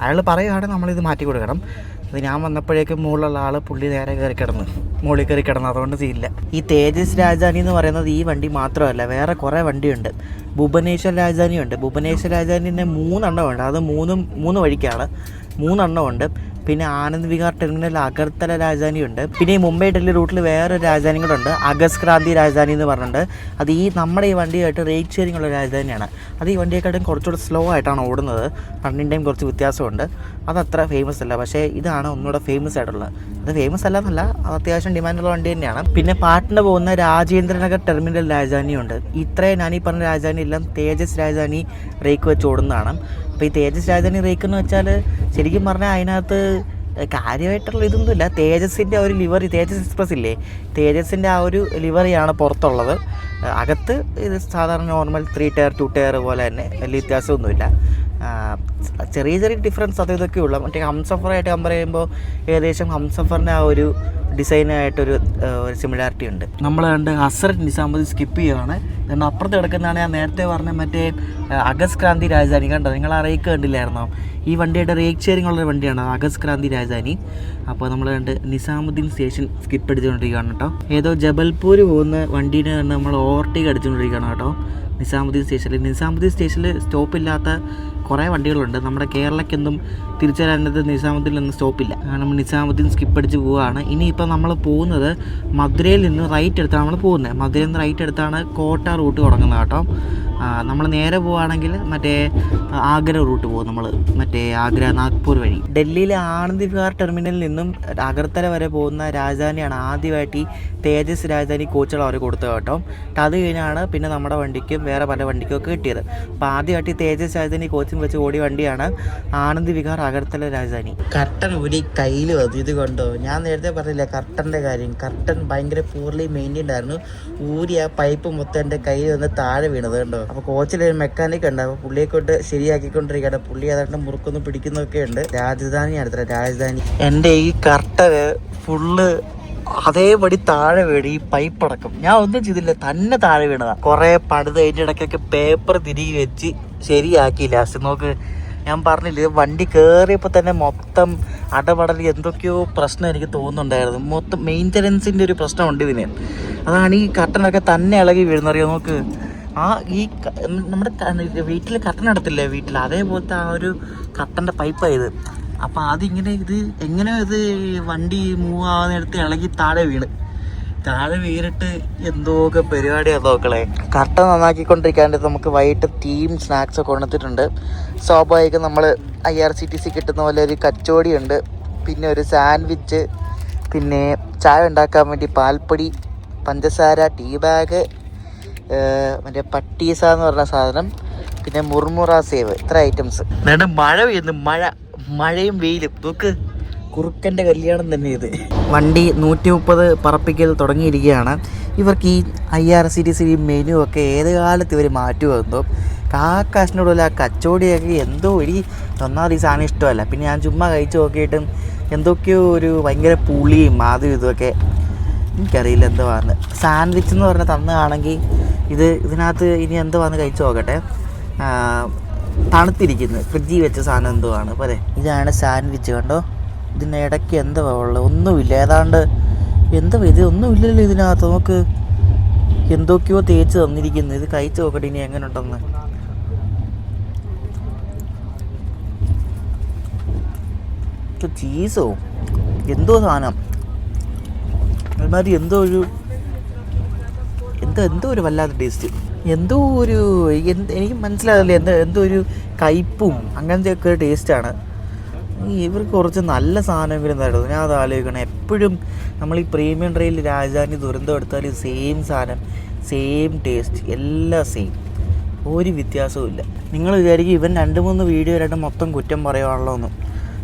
അയാൾ പറയുകയാണെങ്കിൽ നമ്മളിത് മാറ്റി കൊടുക്കണം. അത് ഞാൻ വന്നപ്പോഴേക്കും മുകളിലുള്ള ആൾ പുള്ളി നേരെ മുകളിൽ കയറി കിടന്നു. അതുകൊണ്ട് ചെയ്യില്ല. ഈ തേജസ് രാജധാനി എന്ന് പറയുന്നത് ഈ വണ്ടി മാത്രമല്ല, വേറെ കുറേ വണ്ടിയുണ്ട്. ഭുവനേശ്വർ രാജധാനിയുണ്ട്. ഭുവനേശ്വർ രാജധാനിൻ്റെ 3 എണ്ണമുണ്ട്. അത് 3 വഴിക്കാണ്. 3 എണ്ണമുണ്ട്. പിന്നെ ആനന്ദ് വിഹാർ ടെർമിനൽ അഗർത്തല രാജധാനിയുണ്ട്. പിന്നെ ഈ മുംബൈ ഡൽഹി റൂട്ടിൽ വേറൊരു രാജധാനി കൂടെ ഉണ്ട്, അഗസ്റ്റ് ക്രാന്തി രാജധാനി എന്ന് പറഞ്ഞിട്ടുണ്ട്. അത് നമ്മുടെ ഈ വണ്ടിയായിട്ട് റേറ്റ് ഷെയറിംഗ് ഉള്ള രാജധാനിയാണ്. അത് ഈ വണ്ടിയെക്കാട്ടും കുറച്ചുകൂടെ സ്ലോ ആയിട്ടാണ് ഓടുന്നത്. റണ്ണിൻ്റെയും കുറച്ച് വ്യത്യാസമുണ്ട്. അതത്ര ഫേമസ് അല്ല. പക്ഷേ ഇതാണ് ഒന്നുകൂടെ ഫേമസ് ആയിട്ടുള്ളത്. അത് ഫേമസ് അല്ല എന്നല്ല, അത് അത്യാവശ്യം ഡിമാൻഡുള്ള വണ്ടി തന്നെയാണ്. പിന്നെ പാട്ന പോകുന്ന രാജേന്ദ്രനഗർ ടെർമിനൽ രാജധാനിയുണ്ട്. ഇത്രയും ഞാനീ പറഞ്ഞ രാജധാനി എല്ലാം തേജസ് രാജധാനി റേക്ക് വെച്ച് ഓടുന്നതാണ്. അപ്പോൾ ഈ തേജസ് രാജധാനി റേക്ക് എന്ന് വെച്ചാൽ ശരിക്കും പറഞ്ഞാൽ അതിനകത്ത് കാര്യമായിട്ടുള്ള ഇതൊന്നുമില്ല. തേജസിൻ്റെ ഒരു ലിവറി, തേജസ് എക്സ്പ്രസ് ഇല്ലേ, തേജസിൻ്റെ ആ ഒരു ലിവറിയാണ് പുറത്തുള്ളത്. അകത്ത് ഇത് സാധാരണ നോർമൽ 3 ടയർ 2 ടയർ പോലെ തന്നെ വലിയ വ്യത്യാസമൊന്നുമില്ല. ചെറിയ ഡിഫറൻസ് അത് ഇതൊക്കെ ഉള്ളൂ. മറ്റേ ഹംസഫറായിട്ട് കമ്പയർ ചെയ്യുമ്പോൾ ഏകദേശം ഹംസഫറിൻ്റെ ആ ഒരു ഡിസൈനായിട്ടൊരു സിമിലാരിറ്റി ഉണ്ട്. നമ്മൾ കണ്ട് ഹസ്രത്ത് നിസാമുദ്ദീൻ സ്കിപ്പ് ചെയ്യുകയാണ്. എന്നാൽ അപ്പുറത്ത് കിടക്കുന്നതാണ് ഞാൻ നേരത്തെ പറഞ്ഞ മറ്റേ അഗസ്റ്റ് ക്രാന്തി രാജധാനി. കണ്ടോ, നിങ്ങൾ ആ റേക്ക് കണ്ടില്ലായിരുന്നോ? ഈ വണ്ടിയുടെ റേക്ക് ഷെയറിംഗ് ഉള്ളൊരു വണ്ടിയാണ് അഗസ്റ്റ് ക്രാന്തി രാജധാനി. അപ്പോൾ നമ്മൾ കണ്ട് നിസാമുദ്ദീൻ സ്റ്റേഷൻ സ്കിപ്പ് അടിച്ചുകൊണ്ടിരിക്കുകയാണ് കേട്ടോ. ഏതോ ജബൽപൂർ പോകുന്ന വണ്ടീനെ കണ്ട് നമ്മൾ ഓവർടേക്ക് അടിച്ചുകൊണ്ടിരിക്കുകയാണ് കേട്ടോ നിസാമുദ്ദീൻ സ്റ്റേഷനിൽ സ്റ്റോപ്പില്ലാത്ത കുറേ വണ്ടികളുണ്ട്. നമ്മുടെ കേരളയ്ക്കൊന്നും തിരിച്ചു വരാനത് നിസാമുദ്ദീനിലൊന്നും സ്റ്റോപ്പില്ല. കാരണം നിസാമുദ്ദീൻ സ്കിപ്പ് അടിച്ച് പോവുകയാണ്. ഇനിയിപ്പോൾ നമ്മൾ പോകുന്നത് മധുരയിൽ നിന്ന് റൈറ്റ് എടുത്താണ് നമ്മൾ പോകുന്നത്. മധുരയിൽ നിന്ന് റൈറ്റ് എടുത്താണ് കോട്ട റൂട്ട് തുടങ്ങുന്നത് കേട്ടോ. നമ്മൾ നേരെ പോവുകയാണെങ്കിൽ മറ്റേ ആഗ്ര റൂട്ട് പോകും. നമ്മൾ മറ്റേ ആഗ്ര നാഗ്പൂർ വഴി. ഡൽഹിയിലെ ആനന്ദ് വിഹാർ ടെർമിനലിൽ നിന്നും അഗർത്തല വരെ പോകുന്ന രാജധാനിയാണ് ആദ്യമായിട്ട് ഈ തേജസ് രാജധാനി കോച്ചുകൾ അവർ കൊടുത്തത് കേട്ടോ. അത് കഴിഞ്ഞാണ് പിന്നെ നമ്മുടെ വണ്ടിക്കും വേറെ പല വണ്ടിക്കും ഒക്കെ കിട്ടിയത്. അപ്പോൾ ആദ്യമായിട്ട് ഈ തേജസ് രാജധാനി കോച്ചും വെച്ച് ഓടിയ വണ്ടിയാണ് ആനന്ദ് വിഹാർ അഗർത്തല രാജധാനി. കർട്ടൻ ഒരു കയ്യിൽ വന്നു. ഇത് കൊണ്ടോ, ഞാൻ നേരത്തെ പറഞ്ഞില്ല കർട്ടൻ്റെ കാര്യം. കർട്ടൻ ഭയങ്കര പൂർലി മെയിൻറ്റൈൻഡ് ആയിരുന്നു. ഊരി ആ പൈപ്പ് മൊത്തം എൻ്റെ കയ്യിൽ വന്ന് താഴെ വീണത് കണ്ടോ. അപ്പോൾ കോച്ചിലൊരു മെക്കാനിക് ഉണ്ട്. അപ്പോൾ പുള്ളിയെ കൊണ്ട് ശരിയാക്കിക്കൊണ്ടിരിക്കുകയാണ്. പുള്ളി അതായിട്ട് മുറുക്കൊന്നും പിടിക്കുന്നൊക്കെ ഉണ്ട്. രാജധാനിയാണ് രാജധാനി. എൻ്റെ ഈ കർട്ടന് ഫുള്ള് അതേപടി താഴെ വീണ്. ഈ പൈപ്പ് അടക്കം ഞാൻ ഒന്നും ചെയ്തില്ല, തന്നെ താഴെ വീണതാ. കുറെ പണിത് അതിൻ്റെ ഇടയ്ക്കൊക്കെ പേപ്പർ തിരികെ വെച്ച് ശരിയാക്കി. ലാസ്റ്റ് നോക്ക്, ഞാൻ പറഞ്ഞില്ല വണ്ടി കയറിയപ്പോൾ തന്നെ മൊത്തം അടപടൽ എന്തൊക്കെയോ പ്രശ്നം എനിക്ക് തോന്നുന്നുണ്ടായിരുന്നു. മൊത്തം മെയിൻ്റനൻസിൻ്റെ ഒരു പ്രശ്നമുണ്ട് ഇതിന്. അതാണ് ഈ കർട്ടനൊക്കെ തന്നെ ഇളകി വീഴുന്നറിയോ. നോക്ക്, ഈ നമ്മുടെ വീട്ടിൽ കർട്ടൻ എടുത്തില്ലേ വീട്ടിൽ, അതേപോലത്തെ ആ ഒരു കർട്ടൻ്റെ പൈപ്പായത്. അപ്പോൾ അതിങ്ങനെ എങ്ങനെയോ ഇത് വണ്ടി മൂവ് ആവുന്നിടത്ത് ഇളകി താഴെ വീണിട്ട് എന്തോക്കെ പരിപാടിയാണ് നോക്കളെ. കർട്ടൻ നന്നാക്കിക്കൊണ്ടിരിക്കാണ്ട് നമുക്ക് വൈകിട്ട് ടീം സ്നാക്സ് ഒക്കെ കൊണ്ടുവന്നിട്ടുണ്ട്. സ്വാഭാവികം നമ്മൾ IRCTC കിട്ടുന്ന പോലെ ഒരു കച്ചോടിയുണ്ട്, പിന്നെ ഒരു സാൻഡ്വിച്ച്, പിന്നെ ചായ ഉണ്ടാക്കാൻ വേണ്ടി പാൽപ്പൊടി, പഞ്ചസാര, ടീ ബാഗ്, മറ്റേ പട്ടീസ എന്ന് പറഞ്ഞ സാധനം, പിന്നെ മുർമുറ സേവ്. ഇത്ര ഐറ്റംസ്. എന്നിട്ട് മഴ പെയ്യുന്നു. മഴയും വെയിലും. നോക്ക്, കുറുക്കൻ്റെ കല്യാണം തന്നെ ഇത്. വണ്ടി 130 പറപ്പിക്കൽ തുടങ്ങിയിരിക്കുകയാണ്. ഇവർക്ക് ഈ IRCTC മെനു ഒക്കെ ഏത് കാലത്ത് ഇവർ മാറ്റുമെന്നോ. കാശിനോടുള്ള ആ കച്ചോടിയൊക്കെ എന്തോ ഒന്നാമത് ഈ സാധനം ഇഷ്ടമല്ല. പിന്നെ ഞാൻ ചുമ്മാ കഴിച്ച് നോക്കിയിട്ടും എന്തൊക്കെയോ ഒരു ഭയങ്കര പുളിയും അതും ഇതുമൊക്കെ, എനിക്കറിയില്ല എന്തുവാന്ന്. സാൻഡ്വിച്ച് എന്ന് പറഞ്ഞാൽ തന്നതാണെങ്കിൽ ഇതിനകത്ത് ഇനി എന്തുവാന്ന് കഴിച്ച് നോക്കട്ടെ. തണുത്തിരിക്കുന്നത്, ഫ്രിഡ്ജിൽ വെച്ച സാധനം എന്തോ ആണ് പോലെ. ഇതാണ് സാൻഡ്വിച്ച് കണ്ടോ, ഇതിൻ്റെ ഇടയ്ക്ക് എന്താ ഉള്ളത്, ഒന്നുമില്ല, ഏതാണ്ട് എന്താ ഇത്, ഒന്നുമില്ലല്ലോ ഇതിനകത്ത്. നമുക്ക് എന്തൊക്കെയോ തേച്ച് തന്നിരിക്കുന്നു. ഇത് കഴിച്ച് നോക്കട്ടെ ഇനി എങ്ങനെ ഉണ്ടെന്ന്. ചീസോ എന്തോ സാധനം, അതുമാതിരി എന്തോ ഒരു വല്ലാത്ത ടേസ്റ്റ്, എനിക്ക് മനസ്സിലാകില്ല, എന്തോ ഒരു കയ്പും അങ്ങനത്തെ ഒക്കെ ഒരു ടേസ്റ്റാണ്. ഇവർക്ക് കുറച്ച് നല്ല സാധനമെങ്കിലും തരുന്നത്. ഞാൻ അത് ആലോചിക്കണം, എപ്പോഴും നമ്മൾ ഈ പ്രീമിയം ട്രെയിനിൽ രാജധാനി ദുരന്തം എടുത്താൽ സെയിം സാധനം, സെയിം ടേസ്റ്റ്, എല്ലാം സെയിം, ഒരു വ്യത്യാസവും ഇല്ല. നിങ്ങൾ വിചാരിക്കും ഇവൻ 2-3 വീഡിയോയിലായിട്ട് മൊത്തം കുറ്റം പറയുവാണല്ലോ എന്ന്.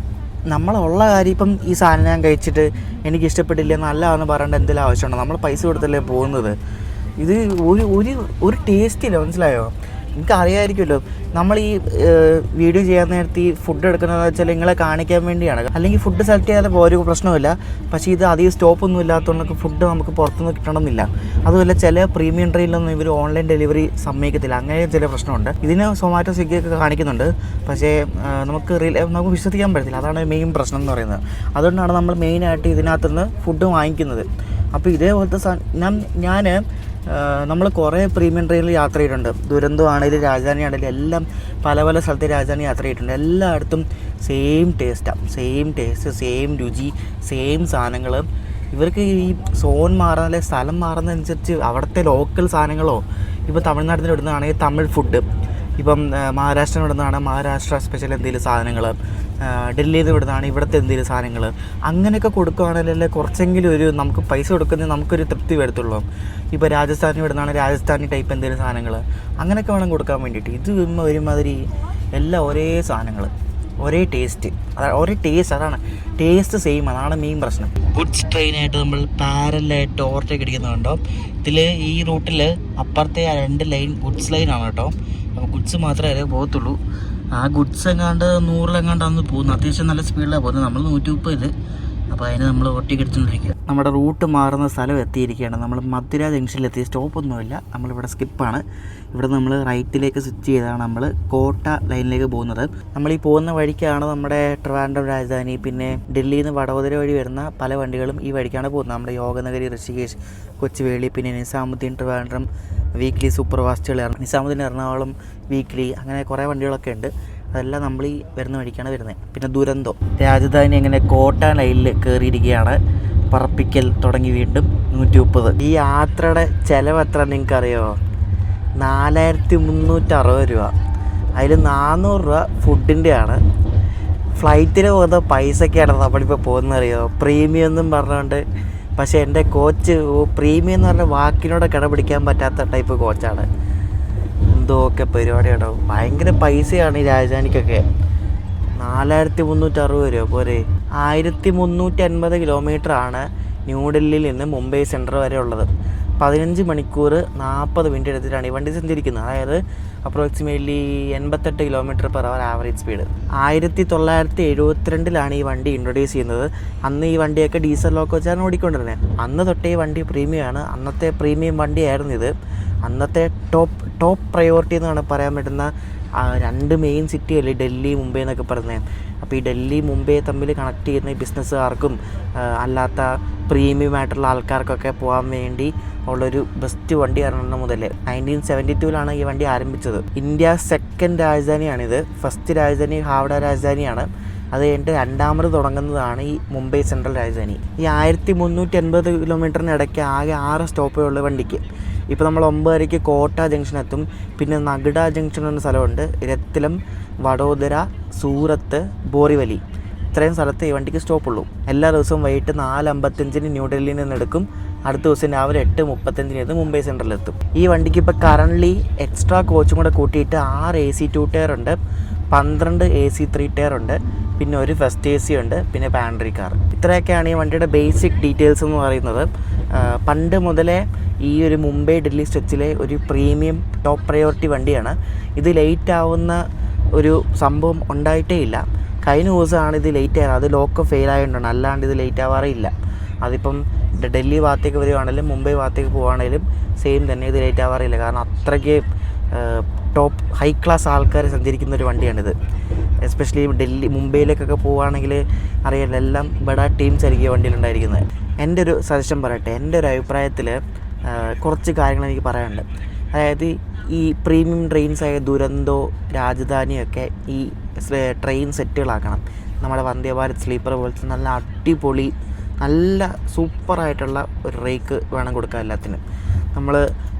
നമ്മളുള്ള കാര്യം, ഇപ്പം ഈ സാധനം ഞാൻ കഴിച്ചിട്ട് എനിക്ക് ഇഷ്ടപ്പെട്ടില്ല, നല്ലതാണെന്ന് പറയേണ്ട എന്തെങ്കിലും ആവശ്യമുണ്ടോ? നമ്മൾ പൈസ കൊടുത്തല്ലേ പോകുന്നത്. ഇത് ഒരു ടേസ്റ്റില്ല, മനസ്സിലായോ? എനിക്കറിയാമായിരിക്കുമല്ലോ, നമ്മൾ ഈ വീഡിയോ ചെയ്യാൻ നേരത്തെ ഈ ഫുഡ് എടുക്കുന്നതെന്ന് വെച്ചാൽ നിങ്ങളെ കാണിക്കാൻ വേണ്ടിയാണ്. അല്ലെങ്കിൽ ഫുഡ് സെലക്ട് ചെയ്യാതെ ഒരു പ്രശ്നമില്ല. പക്ഷേ ഇത് അധികം സ്റ്റോപ്പൊന്നും ഇല്ലാത്തതുകൊണ്ടൊക്കെ ഫുഡ് നമുക്ക് പുറത്തുനിന്ന് കിട്ടണമെന്നില്ല. അതുമല്ല, ചില പ്രീമിയം ട്രെയിനിലൊന്നും ഇവർ ഓൺലൈൻ ഡെലിവറി സമ്മതിക്കത്തില്ല. അങ്ങനെ ചില പ്രശ്നമുണ്ട്. ഇതിന് സൊമാറ്റോ, സ്വിഗ്ഗിയൊക്കെ കാണിക്കുന്നുണ്ട്, പക്ഷേ നമുക്ക് വിശ്വസിക്കാൻ പറ്റത്തില്ല. അതാണ് മെയിൻ പ്രശ്നം എന്ന് പറയുന്നത്. അതുകൊണ്ടാണ് നമ്മൾ മെയിനായിട്ട് ഇതിനകത്തുനിന്ന് ഫുഡ് വാങ്ങിക്കുന്നത്. അപ്പോൾ ഇതേപോലത്തെ നമ്മൾ കുറേ പ്രീമിയം ട്രെയിനിൽ യാത്ര ചെയ്തിട്ടുണ്ട്. ദുരന്തം ആണെങ്കിലും രാജധാനി ആണെങ്കിലും എല്ലാം പല സ്ഥലത്ത് രാജധാനി യാത്ര ചെയ്തിട്ടുണ്ട്. എല്ലായിടത്തും സെയിം ടേസ്റ്റാണ്, സെയിം ടേസ്റ്റ്, സെയിം രുചി, സെയിം സാധനങ്ങൾ. ഇവർക്ക് ഈ സോൺ മാറുന്ന, അല്ലെങ്കിൽ സ്ഥലം മാറുന്നതനുസരിച്ച് അവിടുത്തെ ലോക്കൽ സാധനങ്ങളോ, ഇപ്പോൾ തമിഴ്നാട്ടിൽ നിന്ന് ഇടുന്നതാണെങ്കിൽ തമിഴ് ഫുഡ്, ഇപ്പം മഹാരാഷ്ട്രയിൽ ഇടുന്നതാണ് മഹാരാഷ്ട്ര സ്പെഷ്യൽ എന്തെങ്കിലും സാധനങ്ങൾ, ഡൽഹിയിൽ നിന്ന് ഇവിടുന്നതാണ് ഇവിടുത്തെ എന്തെങ്കിലും സാധനങ്ങൾ. അങ്ങനെയൊക്കെ കൊടുക്കുകയാണെങ്കിൽ കുറച്ചെങ്കിലും നമുക്ക് പൈസ കൊടുക്കുന്നത് നമുക്കൊരു തൃപ്തി വരത്തുള്ളൂ. ഇപ്പോൾ രാജസ്ഥാനിൽ ഇവിടുന്നതാണ് രാജസ്ഥാനി ടൈപ്പ് എന്തെങ്കിലും സാധനങ്ങൾ, അങ്ങനെയൊക്കെ വേണം കൊടുക്കാൻ വേണ്ടിയിട്ട്. ഇത് ഒരുമാതിരി എല്ലാം ഒരേ സാധനങ്ങൾ, ഒരേ ടേസ്റ്റ്, അതാണ് ടേസ്റ്റ് സെയിം, അതാണ് മെയിൻ പ്രശ്നം. ഗുഡ്സ് ട്രെയിനായിട്ട് നമ്മൾ പാരലായിട്ട് ഓവർടേക്ക് അടിക്കുന്നുണ്ടോ. ഇതിൽ ഈ റൂട്ടിൽ അപ്പുറത്തെ 2 ലൈൻ ഗുഡ്സ് ലൈനാണ് കേട്ടോ. അപ്പോൾ ഗുഡ്സ് മാത്രമേ പോകത്തുള്ളൂ. ആ ഗുഡ്സ് എങ്ങാണ്ട് 100-ലെങ്ങാണ്ടാന്ന് പോകുന്നത്. അത്യാവശ്യം നല്ല സ്പീഡിലാണ് പോകുന്നത്. നമ്മൾ 130. അപ്പോൾ അതിന് നമ്മൾ ഓവർടേക്ക് അടിച്ചുകൊണ്ടിരിക്കുക. നമ്മുടെ റൂട്ട് മാറുന്ന സ്ഥലം എത്തിയിരിക്കുകയാണ്. നമ്മൾ മധുര ജംഗ്ഷനിലെത്തി. സ്റ്റോപ്പൊന്നുമില്ല, നമ്മളിവിടെ സ്കിപ്പാണ്. ഇവിടെ നമ്മൾ റൈറ്റിലേക്ക് സ്വിച്ച് ചെയ്താണ് നമ്മൾ കോട്ട ലൈനിലേക്ക് പോകുന്നത്. നമ്മളീ പോകുന്ന വഴിക്കാണ് നമ്മുടെ ട്രിവാൻഡ്രം രാജധാനി, പിന്നെ ഡൽഹിയിൽ നിന്ന് വഡോദര വഴി വരുന്ന പല വണ്ടികളും ഈ വഴിക്കാണ് പോകുന്നത്. നമ്മുടെ യോഗനഗരി, ഋഷികേശ്, കൊച്ചുവേളി, പിന്നെ നിസാമുദ്ദീൻ ട്രിവാൻഡ്രം വീക്ക്ലി സൂപ്പർ ഫാസ്റ്റുകളാണ്. നിസാമുദ്ദീൻ എറണാകുളം വീക്ക്ലി, അങ്ങനെ കുറേ വണ്ടികളൊക്കെ ഉണ്ട്. അതെല്ലാം നമ്മൾ ഈ വരുന്ന വഴിക്കാണ് വരുന്നത്. പിന്നെ ദുരന്തം രാജധാനി അങ്ങനെ കോട്ട ലൈനിൽ കയറിയിരിക്കുകയാണ്. പറപ്പിക്കൽ തുടങ്ങി വീണ്ടും 130. ഈ യാത്രയുടെ ചിലവ് എത്ര നിങ്ങൾക്കറിയോ? 4360 രൂപ. അതിൽ 400 രൂപ ഫുഡിൻ്റെയാണ്. ഫ്ലൈറ്റിൽ പോകുന്ന പൈസയ്ക്കാണ് നമ്മളിപ്പോൾ പോകുന്നറിയോ, പ്രീമിയം എന്നും പറഞ്ഞുകൊണ്ട്. പക്ഷേ എൻ്റെ കോച്ച് പ്രീമിയം എന്ന് പറഞ്ഞ വാക്കിനോട് കിടപിടിക്കാൻ പറ്റാത്ത ടൈപ്പ് കോച്ചാണ്. എന്തോക്കെ പരിപാടിയാണോ, ഭയങ്കര പൈസയാണ് ഈ രാജധാനിക്കൊക്കെ. 4360 രൂപ പോരെ. 1350 കിലോമീറ്ററാണ് ന്യൂഡൽഹിയിൽ നിന്ന് മുംബൈ സെൻട്രൽ വരെ ഉള്ളത്. 15 മണിക്കൂർ 40 മിനിറ്റ് എടുത്തിട്ടാണ് ഈ വണ്ടി സഞ്ചരിക്കുന്നത്. അതായത് അപ്രോക്സിമേറ്റ്ലി 88 km/h ആവറേജ് സ്പീഡ്. 1972 ഈ വണ്ടി ഇൻട്രൊഡ്യൂസ് ചെയ്യുന്നത്. അന്ന് ഈ വണ്ടിയൊക്കെ ഡീസൽ ലോക്കോച്ചാണ് ഓടിക്കൊണ്ടിരുന്നത്. അന്ന് തൊട്ടേ ഈ വണ്ടി പ്രീമിയമാണ്. അന്നത്തെ പ്രീമിയം വണ്ടിയായിരുന്നു ഇത്. അന്നത്തെ ടോപ്പ് പ്രയോറിറ്റി എന്നാണ് പറയാൻ പറ്റുന്ന 2 മെയിൻ സിറ്റിയല്ലേ ഡൽഹി, മുംബൈ എന്നൊക്കെ പറയുന്നത്. അപ്പോൾ ഈ ഡൽഹി, മുംബൈ തമ്മിൽ കണക്ട് ചെയ്യുന്ന ഈ ബിസിനസ്സുകാർക്കും അല്ലാത്ത പ്രീമിയം ആയിട്ടുള്ള ആൾക്കാർക്കൊക്കെ പോകാൻ വേണ്ടി ഉള്ളൊരു ബെസ്റ്റ് വണ്ടിയാണ് മുതൽ. 1972 ഈ വണ്ടി ആരംഭിച്ചത്. ഇന്ത്യ സെക്കൻഡ് രാജധാനിയാണിത്. ഫസ്റ്റ് രാജധാനി ഹാവ്ഡ രാജധാനിയാണ്. അത് കഴിഞ്ഞിട്ട് രണ്ടാമത് തുടങ്ങുന്നതാണ് ഈ മുംബൈ സെൻട്രൽ രാജധാനി. ഈ 1350 കിലോമീറ്ററിന് ഇടയ്ക്ക് ആകെ 6 സ്റ്റോപ്പേ ഉള്ളൂ വണ്ടിക്ക്. ഇപ്പോൾ നമ്മൾ 9:30 കോട്ട ജംഗ്ഷൻ എത്തും. പിന്നെ നഗഡ ജംഗ്ഷൻ എന്ന സ്ഥലമുണ്ട്. രത്ലം, വഡോദര, സൂറത്ത്, ബോറിവലി, ഇത്രയും സ്ഥലത്ത് ഈ വണ്ടിക്ക് സ്റ്റോപ്പുള്ളൂ. എല്ലാ ദിവസവും വൈകിട്ട് 4:55 ന്യൂഡൽഹിയിൽ നിന്ന് എടുക്കും. അടുത്ത ദിവസം രാവിലെ 8:35 മുംബൈ സെൻട്രലിലെത്തും. ഈ വണ്ടിക്ക് ഇപ്പോൾ കറൻ്റ്ലി എക്സ്ട്രാ കോച്ചും കൂടെ കൂട്ടിയിട്ട് 6 AC 2 ടയർ ഉണ്ട്, 12 AC 3 ടയർ ഉണ്ട്, പിന്നെ ഒരു ഫസ്റ്റ് AC ഉണ്ട്, പിന്നെ പാൻട്രി കാർ. ഇത്രയൊക്കെയാണ് ഈ വണ്ടിയുടെ ബേസിക് ഡീറ്റെയിൽസ് എന്ന് പറയുന്നത്. പണ്ട് മുതലേ ഈ ഒരു മുംബൈ ഡൽഹി സ്ട്രെച്ചിലെ ഒരു പ്രീമിയം ടോപ്പ് പ്രയോറിറ്റി വണ്ടിയാണ്. ഇത് ലേറ്റ് ആവുന്ന ഒരു സംഭവം ഉണ്ടായിട്ടേ ഇല്ല. കഴിഞ്ഞ ദിവസമാണ് ഇത് ലേറ്റ് ആയത്. അത് ലോക്ക് ഫെയിൽ ആയതുകൊണ്ടാണ്, അല്ലാണ്ട് ഇത് ലേറ്റ് ആവാറേ ഇല്ല. അതിപ്പം ഡൽഹി ഭാഗത്തേക്ക് വരികയാണെങ്കിലും മുംബൈ ഭാഗത്തേക്ക് പോകുകയാണെങ്കിലും സെയിം തന്നെ, ഇത് ലേറ്റ് ആവാറില്ല. കാരണം അത്രയ്ക്ക് ടോപ്പ് ഹൈ ക്ലാസ് ആൾക്കാർ സഞ്ചരിക്കുന്ന ഒരു വണ്ടിയാണിത്. എസ്പെഷ്യലി ഡൽഹി മുംബൈയിലേക്കൊക്കെ പോവുകയാണെങ്കിൽ അറിയാമല്ലോ, എല്ലാം ബഡാ ടീംസ് ആയിരിക്കും വണ്ടിയിലുണ്ടായിരിക്കുന്നത്. എൻ്റെ ഒരു സജഷൻ പറയട്ടെ, എൻ്റെ ഒരു അഭിപ്രായത്തിൽ കുറച്ച് കാര്യങ്ങൾ എനിക്ക് പറയാനുണ്ട്. അതായത് ഈ പ്രീമിയം ട്രെയിൻസായ ദുരന്തോ രാജധാനിയൊക്കെ ഈ ട്രെയിൻ സെറ്റുകളാക്കണം. നമ്മുടെ വന്ദേ ഭാരത് സ്ലീപ്പർ പോലത്തെ നല്ല അടിപൊളി നല്ല സൂപ്പറായിട്ടുള്ള ഒരു റേക്ക് വേണം കൊടുക്കാൻ എല്ലാത്തിനും. നമ്മൾ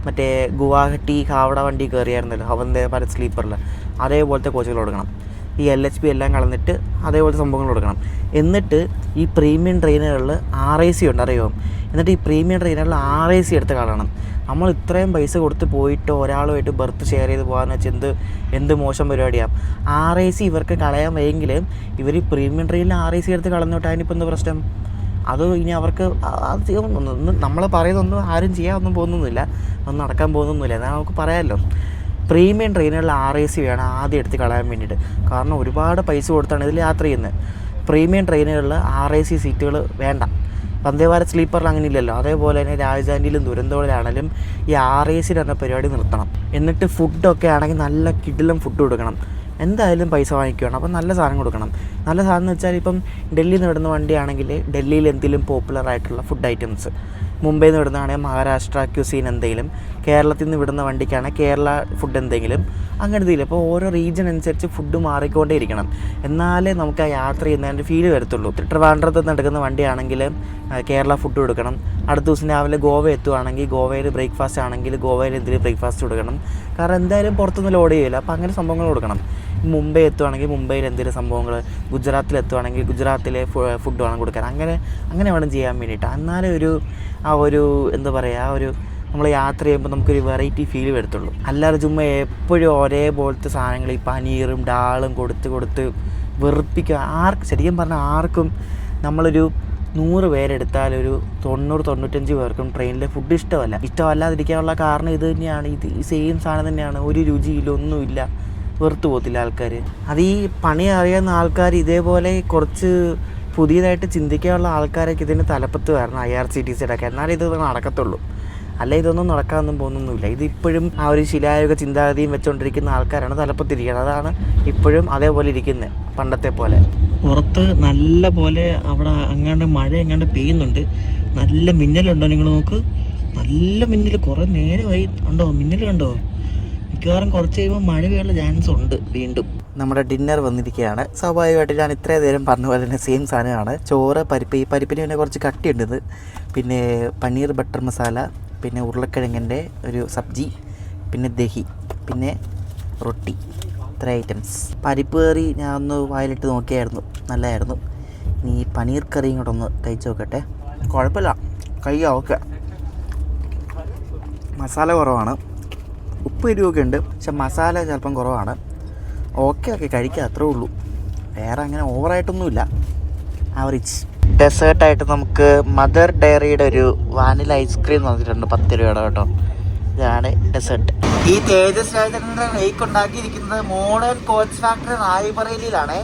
മറ്റേ ഗുവാഹട്ടി ഹാവട വണ്ടി കയറിയായിരുന്നല്ലോ വന്ദേ ഭാരത് സ്ലീപ്പറിൽ, അതേപോലത്തെ കോച്ചുകൾ കൊടുക്കണം. ഈ LHP എല്ലാം കളഞ്ഞിട്ട് അതേപോലത്തെ സംഭവങ്ങൾ കൊടുക്കണം. എന്നിട്ട് ഈ പ്രീമിയം ട്രെയിനുകളിൽ RAC ഉണ്ട്, അറിയുമോ? എന്നിട്ട് ഈ പ്രീമിയം ട്രെയിനുകളിൽ RAC എടുത്ത് കളയണം. നമ്മൾ ഇത്രയും പൈസ കൊടുത്ത് പോയിട്ട് ഒരാളുമായിട്ട് ബർത്ത് ഷെയർ ചെയ്ത് പോകാമെന്ന് വെച്ചാൽ എന്ത് മോശം പരിപാടിയാണ്. RAC ഇവർക്ക് കളയാൻ വയ്യെങ്കിൽ ഇവർ ഈ പ്രീമിയം ട്രെയിനിൽ RAC എടുത്ത് കളഞ്ഞോട്ടെ, അതിനിപ്പോൾ എന്താ പ്രശ്നം? അത് ഇനി അവർക്ക് അത് ചെയ്യാൻ നമ്മൾ പറയുന്നൊന്നും ആരും ചെയ്യാനൊന്നും പോകുന്നൊന്നുമില്ല, ഒന്നും നടക്കാൻ പോകുന്നൊന്നുമില്ല. എന്നാൽ നമുക്ക് പറയാമല്ലോ, പ്രീമിയം ട്രെയിനുകളിൽ RAC വേണം ആദ്യം എടുത്ത് കളയാൻ വേണ്ടിയിട്ട്. കാരണം ഒരുപാട് പൈസ കൊടുത്താണ് ഇതിൽ യാത്ര ചെയ്യുന്നത്. പ്രീമിയം ട്രെയിനുകളിൽ RAC സീറ്റുകൾ വേണ്ട. വന്ദേ ഭാരത് സ്ലീപ്പറിൽ അങ്ങനെ ഇല്ലല്ലോ. അതേപോലെ തന്നെ രാജധാനിയിലും ദുരന്തോളിലാണെങ്കിലും ഈ RAC എന്ന പരിപാടി നിർത്തണം. എന്നിട്ട് ഫുഡൊക്കെ ആണെങ്കിൽ നല്ല കിടിലം ഫുഡ് കൊടുക്കണം. എന്തായാലും പൈസ വാങ്ങിക്കുകയാണ്, അപ്പം നല്ല സാധനം കൊടുക്കണം. നല്ല സാധനം എന്ന് വെച്ചാൽ ഇപ്പം ഡൽഹിയിൽ നിന്ന് വിടുന്ന വണ്ടിയാണെങ്കിൽ ഡൽഹിയിൽ എന്തെങ്കിലും പോപ്പുലറായിട്ടുള്ള ഫുഡ് ഐറ്റംസ്, മുംബൈയിൽ നിന്ന് വിടുന്നതാണെങ്കിൽ മഹാരാഷ്ട്ര ക്യുസീൻ എന്തെങ്കിലും, കേരളത്തിൽ നിന്ന് വിടുന്ന വണ്ടിക്കാണെങ്കിൽ കേരള ഫുഡ് എന്തെങ്കിലും, അങ്ങനെ എന്തെങ്കിലും. അപ്പോൾ ഓരോ റീജിയൻ അനുസരിച്ച് ഫുഡ് മാറിക്കൊണ്ടേ ഇരിക്കണം. എന്നാലേ നമുക്ക് ആ യാത്ര ചെയ്യുന്നതിൻ്റെ ഫീല് വരത്തുള്ളൂ. ട്രിവാൻഡ്രത്ത് നിന്ന് എടുക്കുന്ന വണ്ടിയാണെങ്കിൽ കേരള ഫുഡ് കൊടുക്കണം. അടുത്ത ദിവസം രാവിലെ ഗോവ എത്തുവാണെങ്കിൽ ഗോവയിൽ ബ്രേക്ക്ഫാസ്റ്റ് ആണെങ്കിൽ ഗോവയിൽ എന്തെങ്കിലും ബ്രേക്ക്ഫാസ്റ്റ് കൊടുക്കണം. കാരണം എന്തായാലും പുറത്തുനിന്ന് ലോഡ് ചെയ്യില്ല, അപ്പോൾ അങ്ങനെ സംഭവങ്ങൾ കൊടുക്കണം. മുംബൈ എത്തുവാണെങ്കിൽ മുംബൈയിൽ എന്തെങ്കിലും സംഭവങ്ങൾ, ഗുജറാത്തിൽ എത്തുവാണെങ്കിൽ ഗുജറാത്തിലെ ഫുഡ് വേണം കൊടുക്കാൻ. അങ്ങനെ വേണം ചെയ്യാൻ വേണ്ടിയിട്ട്. എന്നാലേ ഒരു എന്താ പറയുക, നമ്മൾ യാത്ര ചെയ്യുമ്പോൾ നമുക്കൊരു വെറൈറ്റി ഫീൽ വരത്തുള്ളൂ. അല്ലാതെ ചുമ്മാ എപ്പോഴും ഒരേപോലത്തെ സാധനങ്ങൾ ഈ പനീറും ഡാളും കൊടുത്ത് വെറുപ്പിക്കുക. ശരിക്കും പറഞ്ഞാൽ ആർക്കും, നമ്മളൊരു 100 പേരെടുത്താൽ ഒരു 90-95 പേർക്കും ട്രെയിനിലെ ഫുഡ് ഇഷ്ടമല്ലാതിരിക്കാനുള്ള കാരണം ഇത് തന്നെയാണ്. ഇത് ഈ സെയിം സാധനം തന്നെയാണ്, ഒരു രുചിയില്ല, ഒന്നുമില്ല, വെറുത്ത് പോകത്തില്ല ആൾക്കാർ. അത് ഈ പണി അറിയാവുന്ന ആൾക്കാർ ഇതേപോലെ കുറച്ച് പുതിയതായിട്ട് ചിന്തിക്കാനുള്ള ആൾക്കാരൊക്കെ ഇതിന് തലപ്പത്ത് വരണം, IRCTCയുടെ ഒക്കെ. എന്നാലേ ഇത് നടക്കത്തുള്ളൂ. അല്ല ഇതൊന്നും നടക്കാനൊന്നും പോകുന്നൊന്നുമില്ല. ഇതിപ്പോഴും ആ ഒരു ശിലായുഗ ചിന്താഗതിയും വെച്ചുകൊണ്ടിരിക്കുന്ന ആൾക്കാരാണ് തലപ്പത്തിരിക്കുന്നത്. അതാണ് ഇപ്പോഴും അതേപോലെ ഇരിക്കുന്നത്, പണ്ടത്തെ പോലെ. പുറത്ത് നല്ല പോലെ അവിടെ അങ്ങാണ്ട് മഴ എങ്ങാണ്ട് പെയ്യുന്നുണ്ട്. നല്ല മിന്നലുണ്ടോ നിങ്ങൾ നോക്ക്, നല്ല മിന്നൽ. കുറേ നേരമായി ഉണ്ടോ മിന്നൽ കണ്ടോ? മിക്കവാറും കുറച്ച് കഴിയുമ്പോൾ മഴ പെയ്യാനുള്ള ചാൻസ് ഉണ്ട് വീണ്ടും. നമ്മുടെ ഡിന്നർ വന്നിരിക്കുകയാണ്. സ്വാഭാവികമായിട്ട് ഞാൻ ഇത്രയും നേരം പറഞ്ഞ പോലെ തന്നെ സെയിം സാധനമാണ്. ചോറ്, പരിപ്പ്. ഈ പരിപ്പിന് പിന്നെ കുറച്ച് കട്ടിയുണ്ട്. പിന്നെ പനീർ ബട്ടർ മസാല, പിന്നെ ഉരുളക്കിഴങ്ങിൻ്റെ ഒരു സബ്ജി, പിന്നെ ദഹി, പിന്നെ റൊട്ടി. ഇത്ര ഐറ്റംസ്. പരിപ്പ് കറി ഞാൻ ഒന്ന് വായിലിട്ട് നോക്കിയായിരുന്നു, നല്ലതായിരുന്നു. ഇനി പനീർ കറിയും കൂടെ ഒന്ന് കഴിച്ച് നോക്കട്ടെ. കുഴപ്പമില്ല, കഴിക്കാം, ഓക്കെ. മസാല കുറവാണ്, ഉപ്പ് എരിവൊക്കെ ഉണ്ട്, പക്ഷെ മസാല ചിലപ്പം കുറവാണ്. ഓക്കെ കഴിക്കുക, അത്രേ ഉള്ളൂ. വേറെ അങ്ങനെ ഓവറായിട്ടൊന്നുമില്ല, ആവറേജ്. ഡെസേർട്ടായിട്ട് നമുക്ക് മദർ ഡയറിയുടെ ഒരു വാനില ഐസ്ക്രീം നോക്കിയിട്ടുണ്ട്, 10 രൂപയുടെ കേട്ടോ. ഇതാണ് ഡെസേർട്ട്. ഈ തേജസ് രാജേന്ദ്രൻ്റെ കേക്ക് ഉണ്ടാക്കിയിരിക്കുന്നത് മോഡേൺ കോച്ച് ഫാക്ടറി റായ്ബറേലിയിലാണ്.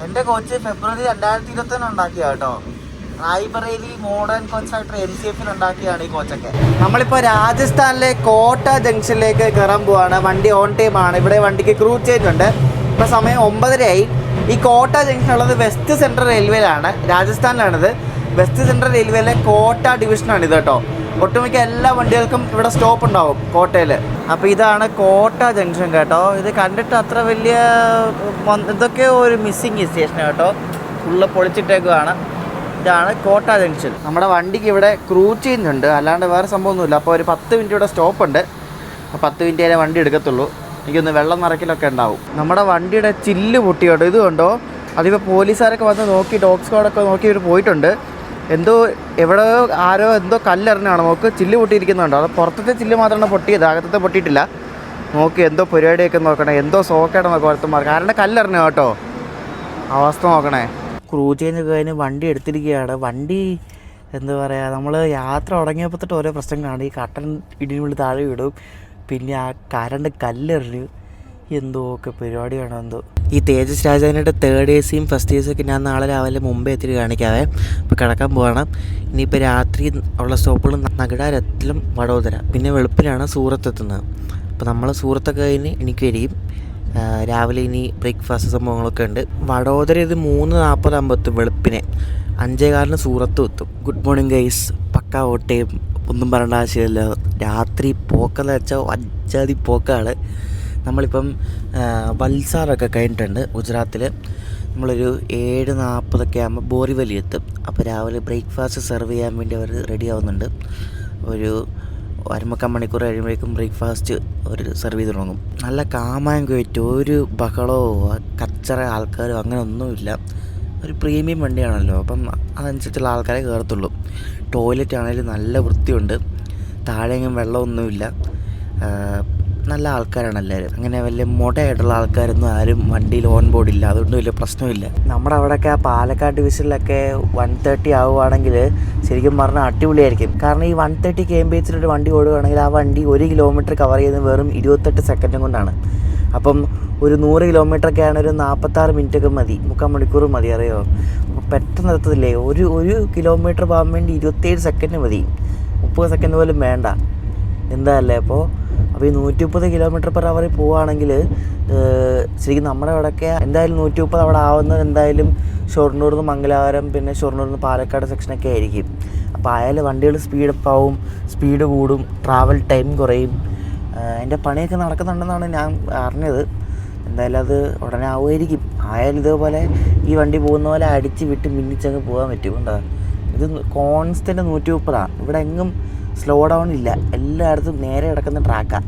എൻ്റെ കോച്ച് ഫെബ്രുവരി 2021 ഉണ്ടാക്കിയ കേട്ടോ. Raebareli modern coach factory MCF ഉണ്ടാക്കിയാണ് ഈ കോച്ചൊക്കെ. നമ്മളിപ്പോൾ രാജസ്ഥാനിലെ കോട്ട ജംഗ്ഷനിലേക്ക് കയറാൻ പോവാണ്. വണ്ടി ഓൺ ടൈം ആണ്. ഇവിടെ വണ്ടിക്ക് ക്രൂസ് ചേഞ്ച് ഉണ്ട്. ഇപ്പോൾ സമയം 9:30 ഈ കോട്ട ജംഗ്ഷൻ ഉള്ളത് വെസ്റ്റ് സെൻട്രൽ റെയിൽവേയിലാണ്, രാജസ്ഥാനിലാണിത്. വെസ്റ്റ് സെൻട്രൽ റെയിൽവേയിലെ കോട്ട ഡിവിഷനാണിത് കേട്ടോ. ഒട്ടുമിക്ക എല്ലാ വണ്ടികൾക്കും ഇവിടെ സ്റ്റോപ്പ് ഉണ്ടാവും കോട്ടയിൽ. അപ്പോൾ ഇതാണ് കോട്ട ജംഗ്ഷൻ കേട്ടോ. ഇത് കണ്ടിട്ട് അത്ര വലിയ ഇതൊക്കെ ഒരു മിസ്സിങ് സ്റ്റേഷൻ കേട്ടോ, ഫുള്ള് പൊളിച്ചിട്ടേക്കുവാണ്. ഇതാണ് കോട്ട ജംഗ്ഷൻ. നമ്മുടെ വണ്ടിക്ക് ഇവിടെ ക്രൂസ് ചേഞ്ച് ഉണ്ട്, അല്ലാണ്ട് വേറെ സംഭവമൊന്നുമില്ല. അപ്പോൾ ഒരു 10 മിനിറ്റ് ഇവിടെ സ്റ്റോപ്പുണ്ട്. 10 മിനിറ്റ് വരെ വണ്ടി എടുക്കത്തുള്ളൂ. എനിക്കൊന്ന് വെള്ളം നിറയ്ക്കലൊക്കെ ഉണ്ടാവും. നമ്മുടെ വണ്ടിയുടെ ചില്ല് പൊട്ടി കേട്ടോ. ഇത് കണ്ടോ, അതിപ്പോൾ പോലീസുകാരൊക്കെ വന്ന് നോക്കി, ഡോഗ് സ്ക്വാഡൊക്കെ നോക്കി ഇവർ പോയിട്ടുണ്ട്. എന്തോ എവിടെ ആരോ എന്തോ കല്ലെറിഞ്ഞാണ്, നോക്ക് ചില്ല് പൊട്ടിയിരിക്കുന്നുണ്ടോ. അത് പുറത്തത്തെ ചില്ല് മാത്രമാണ് പൊട്ടിയത്, അകത്തത്തെ പൊട്ടിയിട്ടില്ല. നോക്കി എന്തോ പരിപാടിയൊക്കെ നോക്കണേ, എന്തോ സോക്കേടെ നോക്കാം പുറത്തുമാർ, കാരണം കല്ലെറിഞ്ഞു കേട്ടോ. അവസ്ഥ നോക്കണേ. ക്രൂസ് ചേഞ്ച് കഴിഞ്ഞ് വണ്ടി എടുത്തിരിക്കുകയാണ്. വണ്ടി എന്താ പറയുക, നമ്മൾ യാത്ര തുടങ്ങിയപ്പോൾ തൊട്ട് ഓരോ പ്രശ്നങ്ങളാണ്. ഈ കട്ടൻ ഇടിനുള്ളിൽ താഴെ വിടും, പിന്നെ ആ കരണ്ട് കല്ലെറിഞ്ഞു, എന്തോ ഒക്കെ പരിപാടി വേണം എന്തോ. ഈ തേജസ് രാജാവിൻ്റെ 3rd ACയും 1st AC ഒക്കെ ഞാൻ നാളെ രാവിലെ മുമ്പേ എത്തിയിട്ട് കാണിക്കാവേ. ഇപ്പോൾ കിടക്കാൻ പോകണം. ഇനിയിപ്പോൾ രാത്രി ഉള്ള സ്റ്റോപ്പുകൾ നഗഡ, രത്ലം, വഡോദര, പിന്നെ വെളുപ്പിനാണ് സൂറത്ത് എത്തുന്നത്. അപ്പോൾ നമ്മൾ സൂറത്തൊക്കെ കഴിഞ്ഞ് എനിക്ക് വരികയും രാവിലെ ഇനി ബ്രേക്ക്ഫാസ്റ്റ് സംഭവങ്ങളൊക്കെ ഉണ്ട്. വഡോദര ഇത് 3:40 എത്തും വെളുപ്പിനെ, 5:15 സൂറത്തും എത്തും. Good morning guys. പക്ക ഓട്ടയും ഒന്നും പറയേണ്ട ആവശ്യമില്ല. രാത്രി പോക്കെന്ന് വെച്ചാൽ അജാതി പോക്കാണ്. നമ്മളിപ്പം വൽസാറൊക്കെ കഴിഞ്ഞിട്ടുണ്ട് ഗുജറാത്തിൽ. നമ്മളൊരു 7:40 ആകുമ്പോൾ ബോറിവലി എത്തും. അപ്പോൾ രാവിലെ ബ്രേക്ക്ഫാസ്റ്റ് സെർവ് ചെയ്യാൻ വേണ്ടി അവർ റെഡി ആവുന്നുണ്ട്. ഒരു 1.25 മണിക്കൂർ കഴിയുമ്പോഴേക്കും ബ്രേക്ക്ഫാസ്റ്റ് ഒരു സെർവ് ചെയ്ത് തുടങ്ങും. നല്ല കാമാൻ കയറ്റും, ഒരു ബഹളമോ കച്ചറ ആൾക്കാരോ അങ്ങനെ ഒന്നുമില്ല. ഒരു പ്രീമിയം വണ്ടിയാണല്ലോ, അപ്പം അതനുസരിച്ചുള്ള ആൾക്കാരെ കയറത്തുള്ളൂ. ടോയ്ലറ്റ് ആണെങ്കിലും നല്ല വൃത്തിയുണ്ട്, താഴെയെങ്കിലും വെള്ളമൊന്നുമില്ല. നല്ല ആൾക്കാരാണ് എല്ലാവരും. അങ്ങനെ വലിയ മുടയായിട്ടുള്ള ആൾക്കാരൊന്നും ആരും വണ്ടിയിൽ ഓൺ ബോർഡില്ല, അതുകൊണ്ട് വലിയ പ്രശ്നമില്ല. നമ്മുടെ അവിടെയൊക്കെ ആ പാലക്കാട് ഡിവിഷനിലൊക്കെ 130 ആവുകയാണെങ്കിൽ ശരിക്കും പറഞ്ഞാൽ അടിപൊളിയായിരിക്കും. കാരണം ഈ 130 km/h ഒരു വണ്ടി ഓടുകയാണെങ്കിൽ ആ വണ്ടി 1 കിലോമീറ്റർ കവർ ചെയ്യുന്നത് വെറും 28 സെക്കൻഡും കൊണ്ടാണ്. അപ്പം ഒരു 100 കിലോമീറ്ററൊക്കെ ആണ് ഒരു 46 മിനിറ്റൊക്കെ മതി, 3/4 മണിക്കൂർ മതി, അറിയോ? അപ്പോൾ പെട്ടെന്ന് നിർത്തത്തില്ലേ. ഒരു കിലോമീറ്റർ പോകാൻ വേണ്ടി 27 സെക്കൻഡ് മതി, 30 സെക്കൻഡ് പോലും വേണ്ട. എന്താ അല്ലേ? അപ്പോൾ ഈ 130 km/h പോവുകയാണെങ്കിൽ ശരിക്കും നമ്മുടെ അവിടെയൊക്കെ എന്തായാലും 130 അവിടെ ആവുന്നത് എന്തായാലും ഷൊർണൂരിൽ നിന്ന് മംഗലാപുരം, പിന്നെ ഷൊർണൂരിൽ നിന്ന് പാലക്കാട് സെക്ഷനൊക്കെ ആയിരിക്കും. അപ്പോൾ അയാൾ വണ്ടികൾ സ്പീഡപ്പ് ആവും, സ്പീഡ് കൂടും, ട്രാവൽ ടൈം കുറയും. അതിൻ്റെ പണിയൊക്കെ നടക്കുന്നുണ്ടെന്നാണ് ഞാൻ അറിഞ്ഞത്. എന്തായാലും അത് ഉടനെ ആവുമായിരിക്കും. ആയാലും ഇതേപോലെ ഈ വണ്ടി പോകുന്ന പോലെ അടിച്ച് വിട്ട് മിന്നിച്ചങ്ങ് പോകാൻ പറ്റും. കണ്ടോ, ഇത് കോൺസ്റ്റൻ്റ് 130. ഇവിടെ എങ്ങും സ്ലോ ഡൗൺ ഇല്ല, എല്ലായിടത്തും നേരെ കിടക്കുന്ന ട്രാക്കാണ്.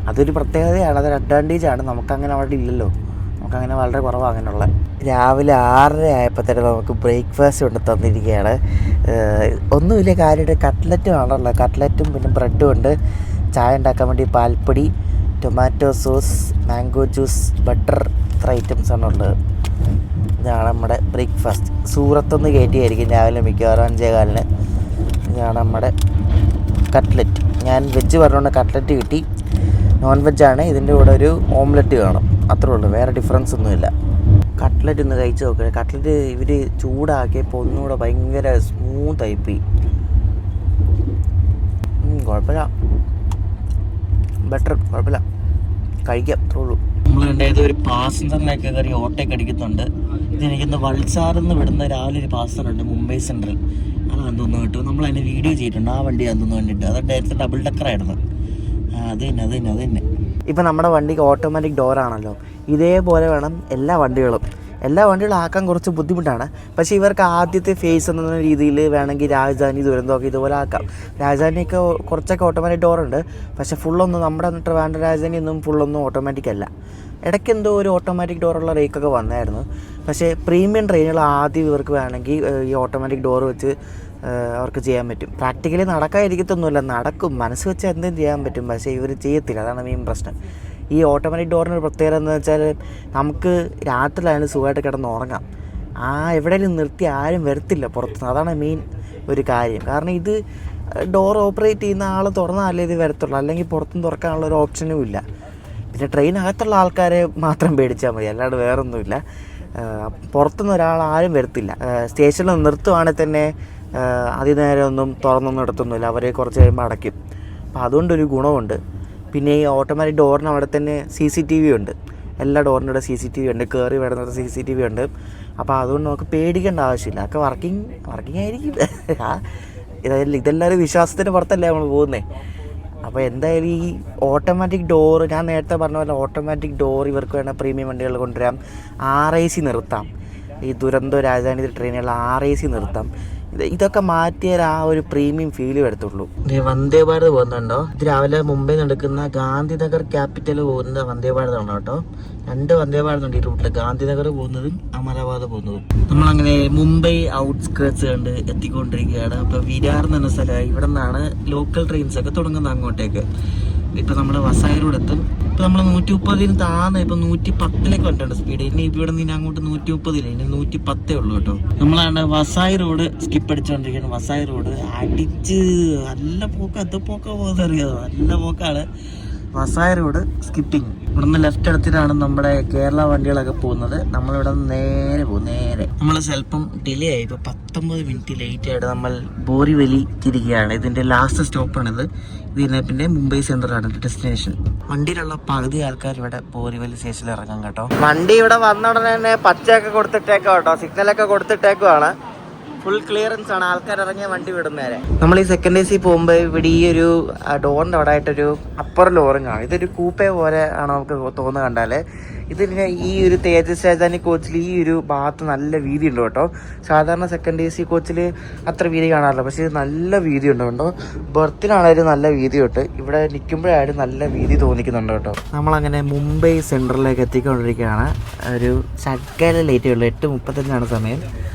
അതൊരു പ്രത്യേകതയാണ്, അതൊരു അഡ്വാൻറ്റേജാണ്. നമുക്കങ്ങനെ അവിടെ ഇല്ലല്ലോ, നമുക്കങ്ങനെ വളരെ കുറവാണ് അങ്ങനെയുള്ള. രാവിലെ 6:30 ആയപ്പോൾ തന്നെ നമുക്ക് ബ്രേക്ക്ഫാസ്റ്റ് കൊണ്ട് തന്നിരിക്കുകയാണ്. ഒന്നും വലിയ കാര്യമായിട്ട് കട്ട്ലറ്റും ആണല്ലോ, കട്ട്ലറ്റും പിന്നെ ബ്രെഡും ഉണ്ട്. ചായ ഉണ്ടാക്കാൻ വേണ്ടി പാൽപ്പൊടി, tomato sauce, mango juice, butter, ഇത്ര ഐറ്റംസാണ് ഉള്ളത്. ഇതാണ് നമ്മുടെ ബ്രേക്ക്ഫാസ്റ്റ്. സൂറത്തൊന്ന് കയറ്റിയായിരിക്കും രാവിലെ മിക്കവാറും 5:15. ഇതാണ് നമ്മുടെ കട്ട്ലറ്റ്. ഞാൻ വെജ് പറഞ്ഞുകൊണ്ട് കട്ട്ലറ്റ് കിട്ടി. നോൺ വെജാണ്, ഇതിൻ്റെ കൂടെ ഒരു ഓംലെറ്റ് കാണും, അത്രേ ഉള്ളൂ, വേറെ ഡിഫറൻസ് ഒന്നുമില്ല. കട്ട്ലറ്റ് ഒന്ന് കഴിച്ച് നോക്കുക. കട്ട്ലറ്റ് ഇവർ ചൂടാക്കിയപ്പോൾ ഒന്നുകൂടെ ഭയങ്കര സ്മൂത്തായിപ്പോയി. കുഴപ്പമില്ല, ബെറ്റർ, കുഴപ്പമില്ല, കഴിക്കാം, അത്രേ ഉള്ളൂ. നമ്മൾ ഉണ്ടായത് ഒരു പാസഞ്ചറിനൊക്കെ കയറി ഓട്ടയൊക്കെ അടിക്കുന്നുണ്ട്. ഇതെനിക്കൊന്ന് വൾസാറിന്ന് വിടുന്ന രാവിലെ ഒരു പാസഞ്ചറുണ്ട്, മുംബൈ സെൻട്രൽ. അതാണ് തോന്നുന്നു കേട്ടോ, നമ്മൾ അതിൻ്റെ വീഡിയോ ചെയ്തിട്ടുണ്ട്. ആ വണ്ടി അതൊന്നും കണ്ടിട്ട്, അത് ഡയറക്റ്റ് ഡബിൾ ഡെക്കറായിരുന്നു. അത് തന്നെ. ഇപ്പം നമ്മുടെ വണ്ടിക്ക് ഓട്ടോമാറ്റിക് ഡോറാണല്ലോ, ഇതേപോലെ വേണം എല്ലാ വണ്ടികളും ആക്കാൻ കുറച്ച് ബുദ്ധിമുട്ടാണ്. പക്ഷേ ഇവർക്ക് ആദ്യത്തെ ഫേസ് എന്ന രീതിയിൽ വേണമെങ്കിൽ രാജധാനി, ദുരന്തമൊക്കെ ഇതുപോലെ ആക്കാം. രാജധാനിയൊക്കെ കുറച്ചൊക്കെ ഓട്ടോമാറ്റിക് ഡോറുണ്ട്, പക്ഷേ ഫുള്ളൊന്നും നമ്മുടെ ട്രിവാൻഡ്രം രാജധാനി ഒന്നും ഫുള്ളൊന്നും ഓട്ടോമാറ്റിക് അല്ല. ഇടയ്ക്ക് എന്തോ ഒരു ഓട്ടോമാറ്റിക് ഡോറുള്ള റേക്കൊക്കെ വന്നായിരുന്നു. പക്ഷേ പ്രീമിയം ട്രെയിനുകൾ ആദ്യം ഇവർക്ക് വേണമെങ്കിൽ ഈ ഓട്ടോമാറ്റിക് ഡോർ വെച്ച് അവർക്ക് ചെയ്യാൻ പറ്റും. പ്രാക്ടിക്കലി നടക്കാതിരിക്കത്തൊന്നുമില്ല, നടക്കും, മനസ്സ് വെച്ച് എന്തും ചെയ്യാൻ പറ്റും. പക്ഷേ ഇവർ ചെയ്യത്തില്ല, അതാണ് മെയിൻ പ്രശ്നം. ഈ ഓട്ടോമാറ്റിക് ഡോറിനൊരു പ്രത്യേകത എന്ന് വെച്ചാൽ നമുക്ക് രാത്രിയിലായാലും സുഖമായിട്ട് കിടന്ന് ഉറങ്ങാം. എവിടെയെങ്കിലും നിർത്തി ആരും വരത്തില്ല പുറത്തുനിന്ന്, അതാണ് മെയിൻ ഒരു കാര്യം. കാരണം ഇത് ഡോർ ഓപ്പറേറ്റ് ചെയ്യുന്ന ആൾ തുറന്നാലേ ഇത് വരത്തുള്ളൂ, അല്ലെങ്കിൽ പുറത്തുനിന്ന് തുറക്കാനുള്ള ഒരു ഓപ്ഷനും ഇല്ല. പിന്നെ ട്രെയിനകത്തുള്ള ആൾക്കാരെ മാത്രം പേടിച്ചാൽ മതി, അല്ലാണ്ട് വേറൊന്നുമില്ല. പുറത്തുനിന്ന് ഒരാൾ ആരും വരത്തില്ല. സ്റ്റേഷനിൽ നിർത്തുവാണെങ്കിൽ തന്നെ അതിനേരം ഒന്നും തുറന്നൊന്നും ഇടത്തൊന്നുമില്ല, അവരെ കുറച്ച് കഴിയുമ്പോൾ അടയ്ക്കും. അപ്പോൾ അതുകൊണ്ടൊരു ഗുണമുണ്ട്. പിന്നെ ഈ ഓട്ടോമാറ്റിക് ഡോറിന് അവിടെ തന്നെ CCTV ഉണ്ട്, എല്ലാ ഡോറിൻ്റെ കൂടെ CCTV ഉണ്ട്, കയറി വരുന്നത് CCTV ഉണ്ട്. അപ്പോൾ അതുകൊണ്ട് നമുക്ക് പേടിക്കേണ്ട ആവശ്യമില്ല, ഒക്കെ വർക്കിംഗ് ആയിരിക്കും. ഇതെല്ലാവരും വിശ്വാസത്തിൻ്റെ പുറത്തല്ലേ നമ്മൾ പോകുന്നത്. അപ്പോൾ എന്തായാലും ഈ ഓട്ടോമാറ്റിക് ഡോർ, ഞാൻ നേരത്തെ പറഞ്ഞ പോലെ ഓട്ടോമാറ്റിക് ഡോർ ഇവർക്ക് വേണ്ട പ്രീമിയം വണ്ടികൾ കൊണ്ടുവരാം. RAC നിർത്താം, ഈ ദുരന്തോ രാജധാനി ട്രെയിനുകൾ RAC നിർത്താം. ഇതൊക്കെ മാറ്റിയാൽ ആ ഒരു പ്രീമിയം ഫീല് വരത്തുള്ളൂ. വന്ദേ ഭാരത് പോകുന്നുണ്ടോ? ഇത് രാവിലെ മുംബൈ നടക്കുന്ന ഗാന്ധിനഗർ ക്യാപിറ്റൽ പോകുന്നത് വന്ദേ ഭാരതാണ് കേട്ടോ. 2 വന്ദേ ഭാരത് ഉണ്ട് ഈ റൂട്ടിൽ, ഗാന്ധിനഗർ പോകുന്നതും അഹമ്മദാബാദ് പോകുന്നതും. നമ്മളങ്ങനെ മുംബൈ ഔട്ട്സ്കേർട്സ് കണ്ട് എത്തിക്കൊണ്ടിരിക്കുകയാണ്. അപ്പോൾ വിരാർ എന്ന് പറഞ്ഞ സ്ഥലമായി, ഇവിടെ നിന്നാണ് ലോക്കൽ ട്രെയിൻസൊക്കെ തുടങ്ങുന്നത് അങ്ങോട്ടേക്ക്. ഇപ്പം നമ്മൾ വസായി റോഡ് എത്തും. ഇപ്പം നമ്മൾ 130 താന്ന് ഇപ്പം 110 വന്നിട്ടുണ്ട് സ്പീഡ്. ഇനി ഇവിടെ നിന്ന് അങ്ങോട്ട് 130, ഇനി 110 ഉള്ളൂ കേട്ടോ. നമ്മളാണ് വസായി റോഡ് സ്കിപ്പ് അടിച്ചുകൊണ്ടിരിക്കുന്നത്. വസായി റോഡ് അടിച്ച് നല്ല പോക്ക, അത് പോക്ക പോകുന്നത് അറിയാമോ, നല്ല പോക്കാണ്. Vasai road skipping. ഇവിടെ നിന്ന് ലെഫ്റ്റ് എടുത്തിട്ടാണ് നമ്മുടെ കേരള വണ്ടികളൊക്കെ പോകുന്നത്. നമ്മളിവിടെ നിന്ന് നേരെ പോകും, നേരെ. നമ്മൾ സ്വല്പം ഡിലേ ആയി, ഇപ്പോൾ 19 മിനിറ്റ് ലേറ്റ് ആയിട്ട് നമ്മൾ ബോറിവലി തിരിക്കുകയാണ്. ഇതിൻ്റെ ലാസ്റ്റ് സ്റ്റോപ്പാണിത്. ഇത് തന്നെ പിന്നെ മുംബൈ സെൻട്രലാണ് ഡെസ്റ്റിനേഷൻ. വണ്ടിയിലുള്ള പകുതി ആൾക്കാർ ഇവിടെ ബോറിവലി സ്റ്റേഷനിൽ ഇറങ്ങും കേട്ടോ. വണ്ടി ഇവിടെ വന്ന ഉടനെ തന്നെ പച്ചയൊക്കെ കൊടുത്തിട്ടേക്കോ കേട്ടോ, സിഗ്നലൊക്കെ കൊടുത്തിട്ടേക്കുവാണ്. ഫുൾ ക്ലിയറൻസ് ആണ്, ആൾക്കാർ ഇറങ്ങിയ വണ്ടി വിടുന്നേരെ. നമ്മൾ ഈ സെക്കൻഡ് AC പോകുമ്പോൾ ഇവിടെ ഈ ഒരു ഡോറിൻ്റെ അവിടെ ആയിട്ടൊരു അപ്പർ ലോറും കാണും. ഇതൊരു കൂപ്പേ പോലെ ആണ് നമുക്ക് തോന്നുന്നത് കണ്ടാൽ. ഇതിന് ഈ ഒരു തേജസ് രാജധാനി കോച്ചിൽ ഈ ഒരു ഭാഗത്ത് നല്ല വീതി ഉണ്ട് കേട്ടോ. സാധാരണ സെക്കൻഡ് AC കോച്ചിൽ അത്ര വീതി കാണാറില്ല, പക്ഷേ ഇത് നല്ല വീതി ഉണ്ട് കേട്ടോ. ബർത്തിനാണേലും നല്ല വീതി തൊട്ട് ഇവിടെ നിൽക്കുമ്പോഴായാലും നല്ല വീതി തോന്നിക്കുന്നുണ്ട് കേട്ടോ. നമ്മളങ്ങനെ മുംബൈ സെൻട്രലിലേക്ക് എത്തിക്കൊണ്ടിരിക്കുകയാണ്. ഒരു ശകല ലേറ്റേ ഉള്ളൂ, 8:35 സമയം.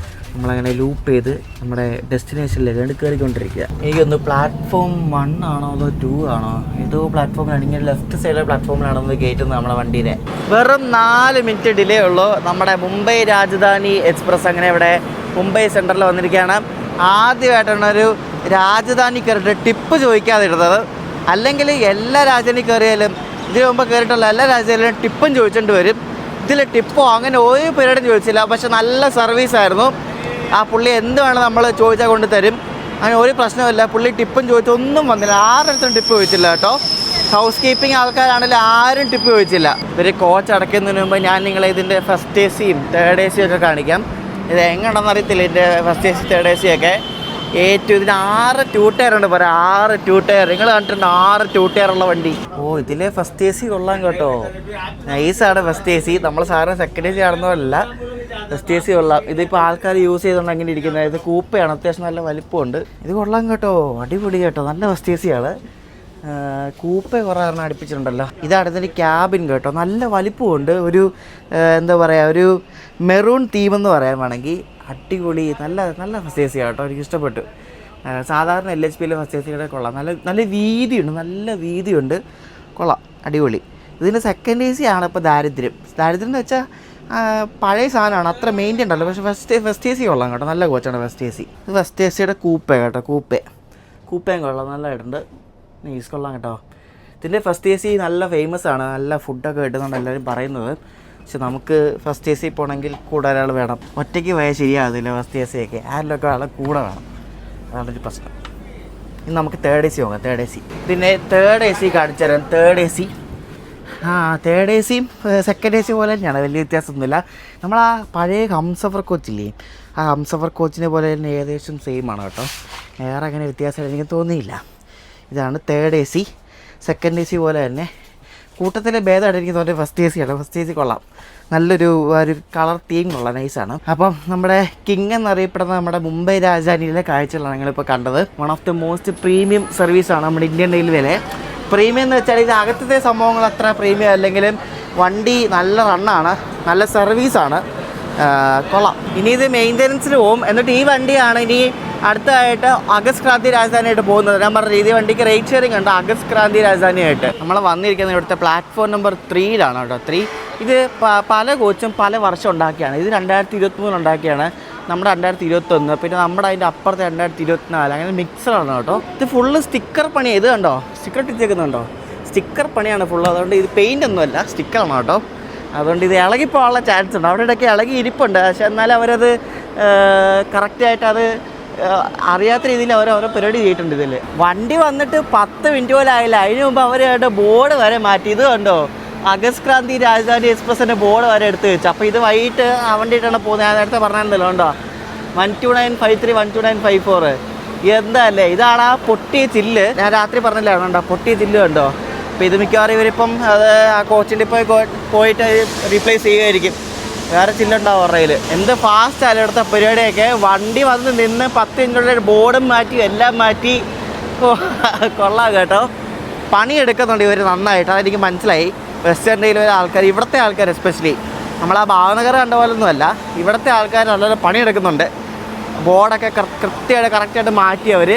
നമ്മളങ്ങനെ ലൂപ്പ് ചെയ്ത് നമ്മുടെ ഡെസ്റ്റിനേഷനിലേക്ക് കയറിക്കൊണ്ടിരിക്കുക. എനിക്കൊന്ന് പ്ലാറ്റ്ഫോം 1 ആണോ അതോ 2 ആണോ, ഏതോ പ്ലാറ്റ്ഫോമിലാണ്. ഇങ്ങനെ ലെഫ്റ്റ് സൈഡിലെ പ്ലാറ്റ്ഫോമിലാണോ കയറ്റുന്നത് നമ്മളെ വണ്ടീനെ. വെറും 4 മിനിറ്റ് ഡിലേ ഉള്ളൂ. നമ്മുടെ മുംബൈ രാജധാനി എക്സ്പ്രസ് അങ്ങനെ ഇവിടെ മുംബൈ സെൻട്രലിൽ വന്നിരിക്കുകയാണ്. ആദ്യമായിട്ടാണ് ഒരു രാജധാനി കയറിയിട്ട് ടിപ്പ് ചോദിക്കാതെ ഇടുന്നത്. അല്ലെങ്കിൽ എല്ലാ രാജധാനി കയറിയാലും ഇതിനു മുമ്പ് കയറിയിട്ടുള്ള എല്ലാ രാജധാനിയിലും ടിപ്പും ചോദിച്ചുകൊണ്ട് വരും. ഇതിൽ ടിപ്പോ അങ്ങനെ ഒരു പീരീഡും ചോദിച്ചില്ല, പക്ഷെ നല്ല സർവീസായിരുന്നു. ആ പുള്ളി എന്ത് വേണം നമ്മൾ ചോദിച്ചാൽ കൊണ്ട് തരും, അങ്ങനെ ഒരു പ്രശ്നമില്ല. പുള്ളി ടിപ്പും ചോദിച്ചൊന്നും വന്നില്ല, ആരുടെ ടിപ്പ് ചോദിച്ചില്ല കേട്ടോ. ഹൗസ് കീപ്പിംഗ് ആൾക്കാരാണെങ്കിലും ആരും ടിപ്പ് ചോദിച്ചില്ല. ഇവർ കോച്ച് അടയ്ക്കുന്നതിന് മുമ്പ് ഞാൻ നിങ്ങളെ ഇതിൻ്റെ ഫസ്റ്റ് AC-യും തേർഡ് AC-യും ഒക്കെ കാണിക്കാം. ഇത് എങ്ങനെയാണെന്ന് അറിയത്തില്ല, ഇതിൻ്റെ ഫസ്റ്റ് AC തേർഡ് AC ഒക്കെ. ഏറ്റവും ഇതിന് 6 2 ടയർ ഉണ്ട്. പറയാം 6 2 ടയർ. നിങ്ങൾ കണ്ടിട്ടുണ്ട് 6 2 ടയർ ഉള്ള വണ്ടി? ഓ, ഇതിലെ ഫസ്റ്റ് AC കൊള്ളാം കേട്ടോ, നൈസാണ് ഫസ്റ്റ് AC. നമ്മൾ സാറിന് സെക്കൻഡ് AC ആണെന്നല്ല, ഫസ്റ്റ് AC കൊള്ളാം. ഇതിപ്പോൾ ആൾക്കാർ യൂസ് ചെയ്തുകൊണ്ട് അങ്ങനെ ഇരിക്കുന്നത്. ഇത് കൂപ്പയാണ്, അത്യാവശ്യം നല്ല വലിപ്പമുണ്ട്. ഇത് കൊള്ളാം കേട്ടോ, അടിപൊളി കേട്ടോ, നല്ല ഫസ്റ്റ് AC ആണ്. കൂപ്പ കുറേ കാരണം അടുപ്പിച്ചിട്ടുണ്ടല്ലോ. ഇതാണ് ഇതിൻ്റെ ക്യാബിൻ കേട്ടോ, നല്ല വലിപ്പമുണ്ട്. ഒരു എന്താ പറയുക, ഒരു മെറൂൺ തീമെന്ന് പറയാൻ വേണമെങ്കിൽ അടിപൊളി, നല്ല നല്ല ഫസ്റ്റ് AC കേട്ടോ, എനിക്ക് ഇഷ്ടപ്പെട്ടു. സാധാരണ LHPയിലെ ഫസ്റ്റ് AC കൊള്ളാം, നല്ല വീതിയുണ്ട്, നല്ല വീതിയുണ്ട്, കൊള്ളാം, അടിപൊളി. ഇതിൻ്റെ സെക്കൻഡ് AC ആണ് ഇപ്പോൾ ദാരിദ്ര്യം എന്ന് വെച്ചാൽ പഴയ സാധനമാണ്, അത്ര മെയിൻറ്റെയിൻ ഉണ്ടല്ലോ. പക്ഷേ ഫസ്റ്റ് AC കൊള്ളാം കേട്ടോ, നല്ല കോച്ചാണ് ഫസ്റ്റ് AC. ഇത് ഫസ്റ്റ് AC കൂപ്പേ കേട്ടോ, കൂപ്പയും കൊള്ളാം, നല്ലതായിട്ടുണ്ട്, നൈസ്, കൊള്ളാം കേട്ടോ. ഇതിൻ്റെ ഫസ്റ്റ് AC നല്ല ഫേമസ് ആണ്, നല്ല ഫുഡൊക്കെ കിട്ടുന്നുണ്ട് എല്ലാവരും പറയുന്നത്. പക്ഷെ നമുക്ക് ഫസ്റ്റ് AC പോകണമെങ്കിൽ കൂടെ ഒരാൾ വേണം, ഒറ്റയ്ക്ക് പോയാൽ ശരിയാകുന്നില്ല ഫസ്റ്റ് AC ഒക്കെ, ആരിലൊക്കെ ആളെ കൂടെ വേണം, അതാണൊരു പ്രശ്നം. ഇനി നമുക്ക് തേർഡ് AC പോകാം. തേർഡ് AC പിന്നെ തേർഡ് AC കാണിച്ചു തരാം. തേർഡ് AC തേർഡ് ACയും സെക്കൻഡ് AC പോലെ തന്നെയാണ്, വലിയ വ്യത്യാസമൊന്നുമില്ല. നമ്മൾ ആ പഴയ ഹംസഫർ കോച്ചില്ലേ, ആ ഹംസഫർ കോച്ചിനെ പോലെ തന്നെ ഏകദേശം സെയിം ആണ് കേട്ടോ, വേറെ അങ്ങനെ വ്യത്യാസം എനിക്ക് തോന്നിയില്ല. ഇതാണ് തേർഡ് AC. സെക്കൻഡ് AC പോലെ തന്നെ കൂട്ടത്തിലെ ഭേദമായിട്ട് എനിക്ക് തോന്നിയത് ഫസ്റ്റ് AC ആണ്. ഫസ്റ്റ് AC കൊള്ളാം, നല്ലൊരു കളർ തീം കൊള്ളാം, നൈസാണ്. അപ്പം നമ്മുടെ കിങ് എന്നറിയപ്പെടുന്ന നമ്മുടെ മുംബൈ രാജധാനിയിലെ കാഴ്ചകളാണ് ഞങ്ങളിപ്പോൾ കണ്ടത്. One of the most premium സർവീസാണ് നമ്മുടെ ഇന്ത്യൻ റെയിൽവേയിലെ. പ്രീമിയം എന്ന് വെച്ചാൽ ഇത് അകത്തത്തെ സംഭവങ്ങൾ അത്ര പ്രീമിയം അല്ലെങ്കിലും വണ്ടി നല്ല റണ്ണാണ്, നല്ല സർവീസാണ്, കൊള്ളാം. ഇനി ഇത് മെയിൻ്റനൻസിന് പോകും. എന്നിട്ട് ഈ വണ്ടിയാണ് ഇനി അടുത്തതായിട്ട് അഗസ്റ്റ് ക്രാന്തി രാജധാനിയായിട്ട് പോകുന്നത്. ഞാൻ പറഞ്ഞ രീതി വണ്ടിക്ക് റേറ്റ് ഷെയറിംഗ് ഉണ്ട് അഗസ്റ്റ് ക്രാന്തി രാജധാനിയായിട്ട്. നമ്മൾ വന്നിരിക്കുന്നത് ഇവിടുത്തെ പ്ലാറ്റ്ഫോം നമ്പർ 3-ലാണ് കേട്ടോ. 3 ഇത് പല കോച്ചും പല വർഷം ഉണ്ടാക്കിയാണ്. ഇത് 2023 ഉണ്ടാക്കിയാണ്, നമ്മുടെ 2021, പിന്നെ നമ്മുടെ അതിൻ്റെ അപ്പുറത്തെ 2024, അങ്ങനെ മിക്സഡാണ് കേട്ടോ. ഇത് ഫുള്ള് സ്റ്റിക്കർ പണിയാണ്. ഇത് കണ്ടോ, സ്റ്റിക്കർ ഇട്ടിരിക്കുന്നുണ്ടോ, സ്റ്റിക്കർ പണിയാണ് ഫുള്ള്. അതുകൊണ്ട് ഇത് പെയിൻ്റ് ഒന്നുമല്ല, സ്റ്റിക്കറാണ് കേട്ടോ. അതുകൊണ്ട് ഇത് ഇളകിപ്പോകാനുള്ള ചാൻസ് ഉണ്ട്. അവിടെ ഇടയ്ക്ക് ഇളകി ഇരിപ്പുണ്ട്, പക്ഷെ എന്നാലും അവരത് കറക്റ്റായിട്ട് അത് അറിയാത്ത രീതിയിൽ ഓരോ പരിപാടി ചെയ്തിട്ടുണ്ട് ഇതിൽ. വണ്ടി വന്നിട്ട് 10 മിനിറ്റ് പോലും ആയില്ല, അതിന് മുമ്പ് അവരുടെ ബോർഡ് വരെ മാറ്റി. ഇത് കണ്ടോ, അഗസ്റ്റ് ക്രാന്തി രാജധാനി എക്സ്പ്രസിൻ്റെ ബോർഡ് വരെ എടുത്ത് വെച്ചു. അപ്പോൾ ഇത് വൈകിട്ട് ആ വണ്ടിയിട്ടാണ് പോകുന്നത്. ഞാൻ നേരത്തെ പറഞ്ഞിട്ടുണ്ടല്ലോ, ഉണ്ടോ 12953 12954 എന്താ അല്ലേ. ഇതാണ് ആ പൊട്ടിയ ചില്ല്, ഞാൻ രാത്രി പറഞ്ഞില്ലായിരുന്നു, ഉണ്ടോ പൊട്ടിയ ചില്ല് കണ്ടോ. അപ്പോൾ ഇത് മിക്കവാറും ഇവരിപ്പം അത് ആ കോച്ചിൻ്റെ പോയിട്ട് റീപ്ലേസ് ചെയ്യുമായിരിക്കും, വേറെ ചില്ലുണ്ടാവും അവരുടെ. എന്ത് ഫാസ്റ്റ് ആയാലും എടുത്ത പരിപാടിയൊക്കെ. വണ്ടി വന്ന് നിന്ന് 10 മിനിറ്റുള്ള ബോർഡും മാറ്റി എല്ലാം മാറ്റി, കൊള്ളാം കേട്ടോ. പണിയെടുക്കുന്നുണ്ട് ഇവർ നന്നായിട്ട്, അതെനിക്ക് മനസ്സിലായി. വെസ്റ്റേൺ റെയിൽവേ ആൾക്കാർ, ഇവിടുത്തെ ആൾക്കാർ എസ്പെഷ്യലി, നമ്മൾ ആ ഭാവനഗർ കണ്ട പോലൊന്നുമല്ല, ഇവിടുത്തെ ആൾക്കാർ നല്ലൊരു പണിയെടുക്കുന്നുണ്ട്. ബോർഡൊക്കെ കറക്റ്റായിട്ട് കറക്റ്റായിട്ട് മാറ്റി അവർ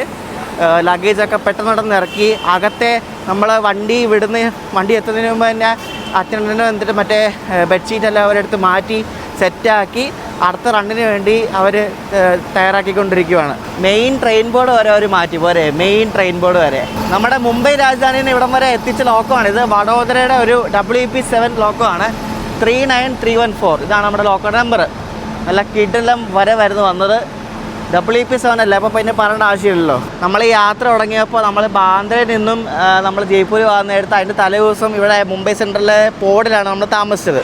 ലഗേജൊക്കെ പെട്ടെന്ന് ഇറക്കി. അകത്തെ നമ്മൾ വണ്ടി എത്തുന്നതിന് മുമ്പ് തന്നെ അറ്റൻഡൻറ്റിന് വന്നിട്ട് മറ്റേ ബെഡ്ഷീറ്റെല്ലാം അവരെടുത്ത് മാറ്റി സെറ്റാക്കി അടുത്ത റണ്ണിന് വേണ്ടി അവർ തയ്യാറാക്കിക്കൊണ്ടിരിക്കുകയാണ്. മെയിൻ ട്രെയിൻ ബോർഡ് വരെ അവർ മാറ്റി പോരെ, മെയിൻ ട്രെയിൻ ബോർഡ് വരെ. നമ്മുടെ മുംബൈ രാജധാനിന്ന് ഇവിടം വരെ എത്തിച്ച ലോക്കമാണ് ഇത്. വഡോദരയുടെ ഒരു WP7 ലോക്കമാണ്, 39314. ഇതാണ് നമ്മുടെ ലോക്കോ നമ്പർ. നല്ല കിടെല്ലാം വരെ വന്നത്. WP7 അല്ലേ, അപ്പോൾ പിന്നെ പറയേണ്ട ആവശ്യമില്ലല്ലോ. നമ്മൾ ഈ യാത്ര തുടങ്ങിയപ്പോൾ നമ്മൾ ബാന്ദ്രയിൽ നിന്നും നമ്മൾ ജയ്പൂർ വന്ന നേരത്ത് അതിൻ്റെ തലേ ദിവസം ഇവിടെ മുംബൈ സെൻട്രലിലെ പോർട്ടിലാണ് നമ്മൾ താമസിച്ചത്.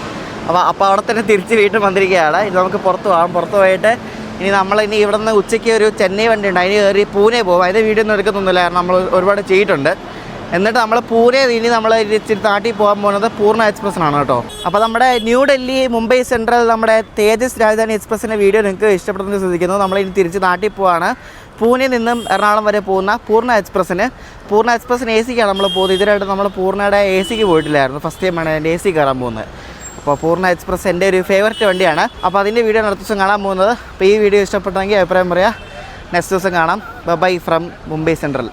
അപ്പോൾ അവിടെ തന്നെ തിരിച്ച് വീട്ടിൽ വന്നിരിക്കുകയാണ്. ഇത് നമുക്ക് പുറത്ത് പോകാം. പുറത്ത് പോയിട്ട് ഇനി ഇവിടെ നിന്ന് ഉച്ചയ്ക്ക് ഒരു ചെന്നൈ വണ്ടി ഉണ്ട്, അതിന് കയറി പൂനെ പോകും. അതിൻ്റെ വീഡിയോ ഒന്നും എടുക്കുന്നില്ല, കാരണം നമ്മൾ ഒരുപാട് ചെയ്തിട്ടുണ്ട്. എന്നിട്ട് നമ്മൾ പൂനെ ഇനി നമ്മൾ ഇച്ചിരി നാട്ടിൽ പോകാൻ പോകുന്നത് പൂർണ്ണ എക്സ്പ്രസ്സിനാണ് കേട്ടോ. അപ്പോൾ നമ്മുടെ ന്യൂഡൽഹി മുംബൈ സെൻട്രൽ നമ്മുടെ തേജസ് രാജധാനി എക്സ്പ്രസ്സിൻ്റെ വീഡിയോ നിങ്ങൾക്ക് ഇഷ്ടപ്പെടുന്നത് ശ്രദ്ധിക്കുന്നു. നമ്മളിനി തിരിച്ച് നാട്ടിൽ പോവാണ്. പൂനെയിൽ നിന്നും എറണാകുളം വരെ പോകുന്ന പൂർണ്ണ എക്സ്പ്രസ്സിന് AC ക്കാണ് നമ്മൾ പോകുന്നത്. ഇതിനായിട്ട് നമ്മൾ പൂർണ്ണയുടെ AC ക്ക് പോയിട്ടില്ലായിരുന്നു. ഫസ്റ്റ് ടൈമാണ് എൻ്റെ AC കയറാൻ പോകുന്നത്. അപ്പോൾ പൂർണ്ണ എക്സ്പ്രസ് എൻ്റെ ഒരു ഫേവററ്റ് വണ്ടിയാണ്. അപ്പോൾ അതിൻ്റെ വീഡിയോ അടുത്ത ദിവസം കാണാൻ പോകുന്നത്. അപ്പോൾ ഈ വീഡിയോ ഇഷ്ടപ്പെട്ടെങ്കിൽ അഭിപ്രായം പറയാം. നെക്സ്റ്റ് ദിവസം കാണാം. Bye from Mumbai central.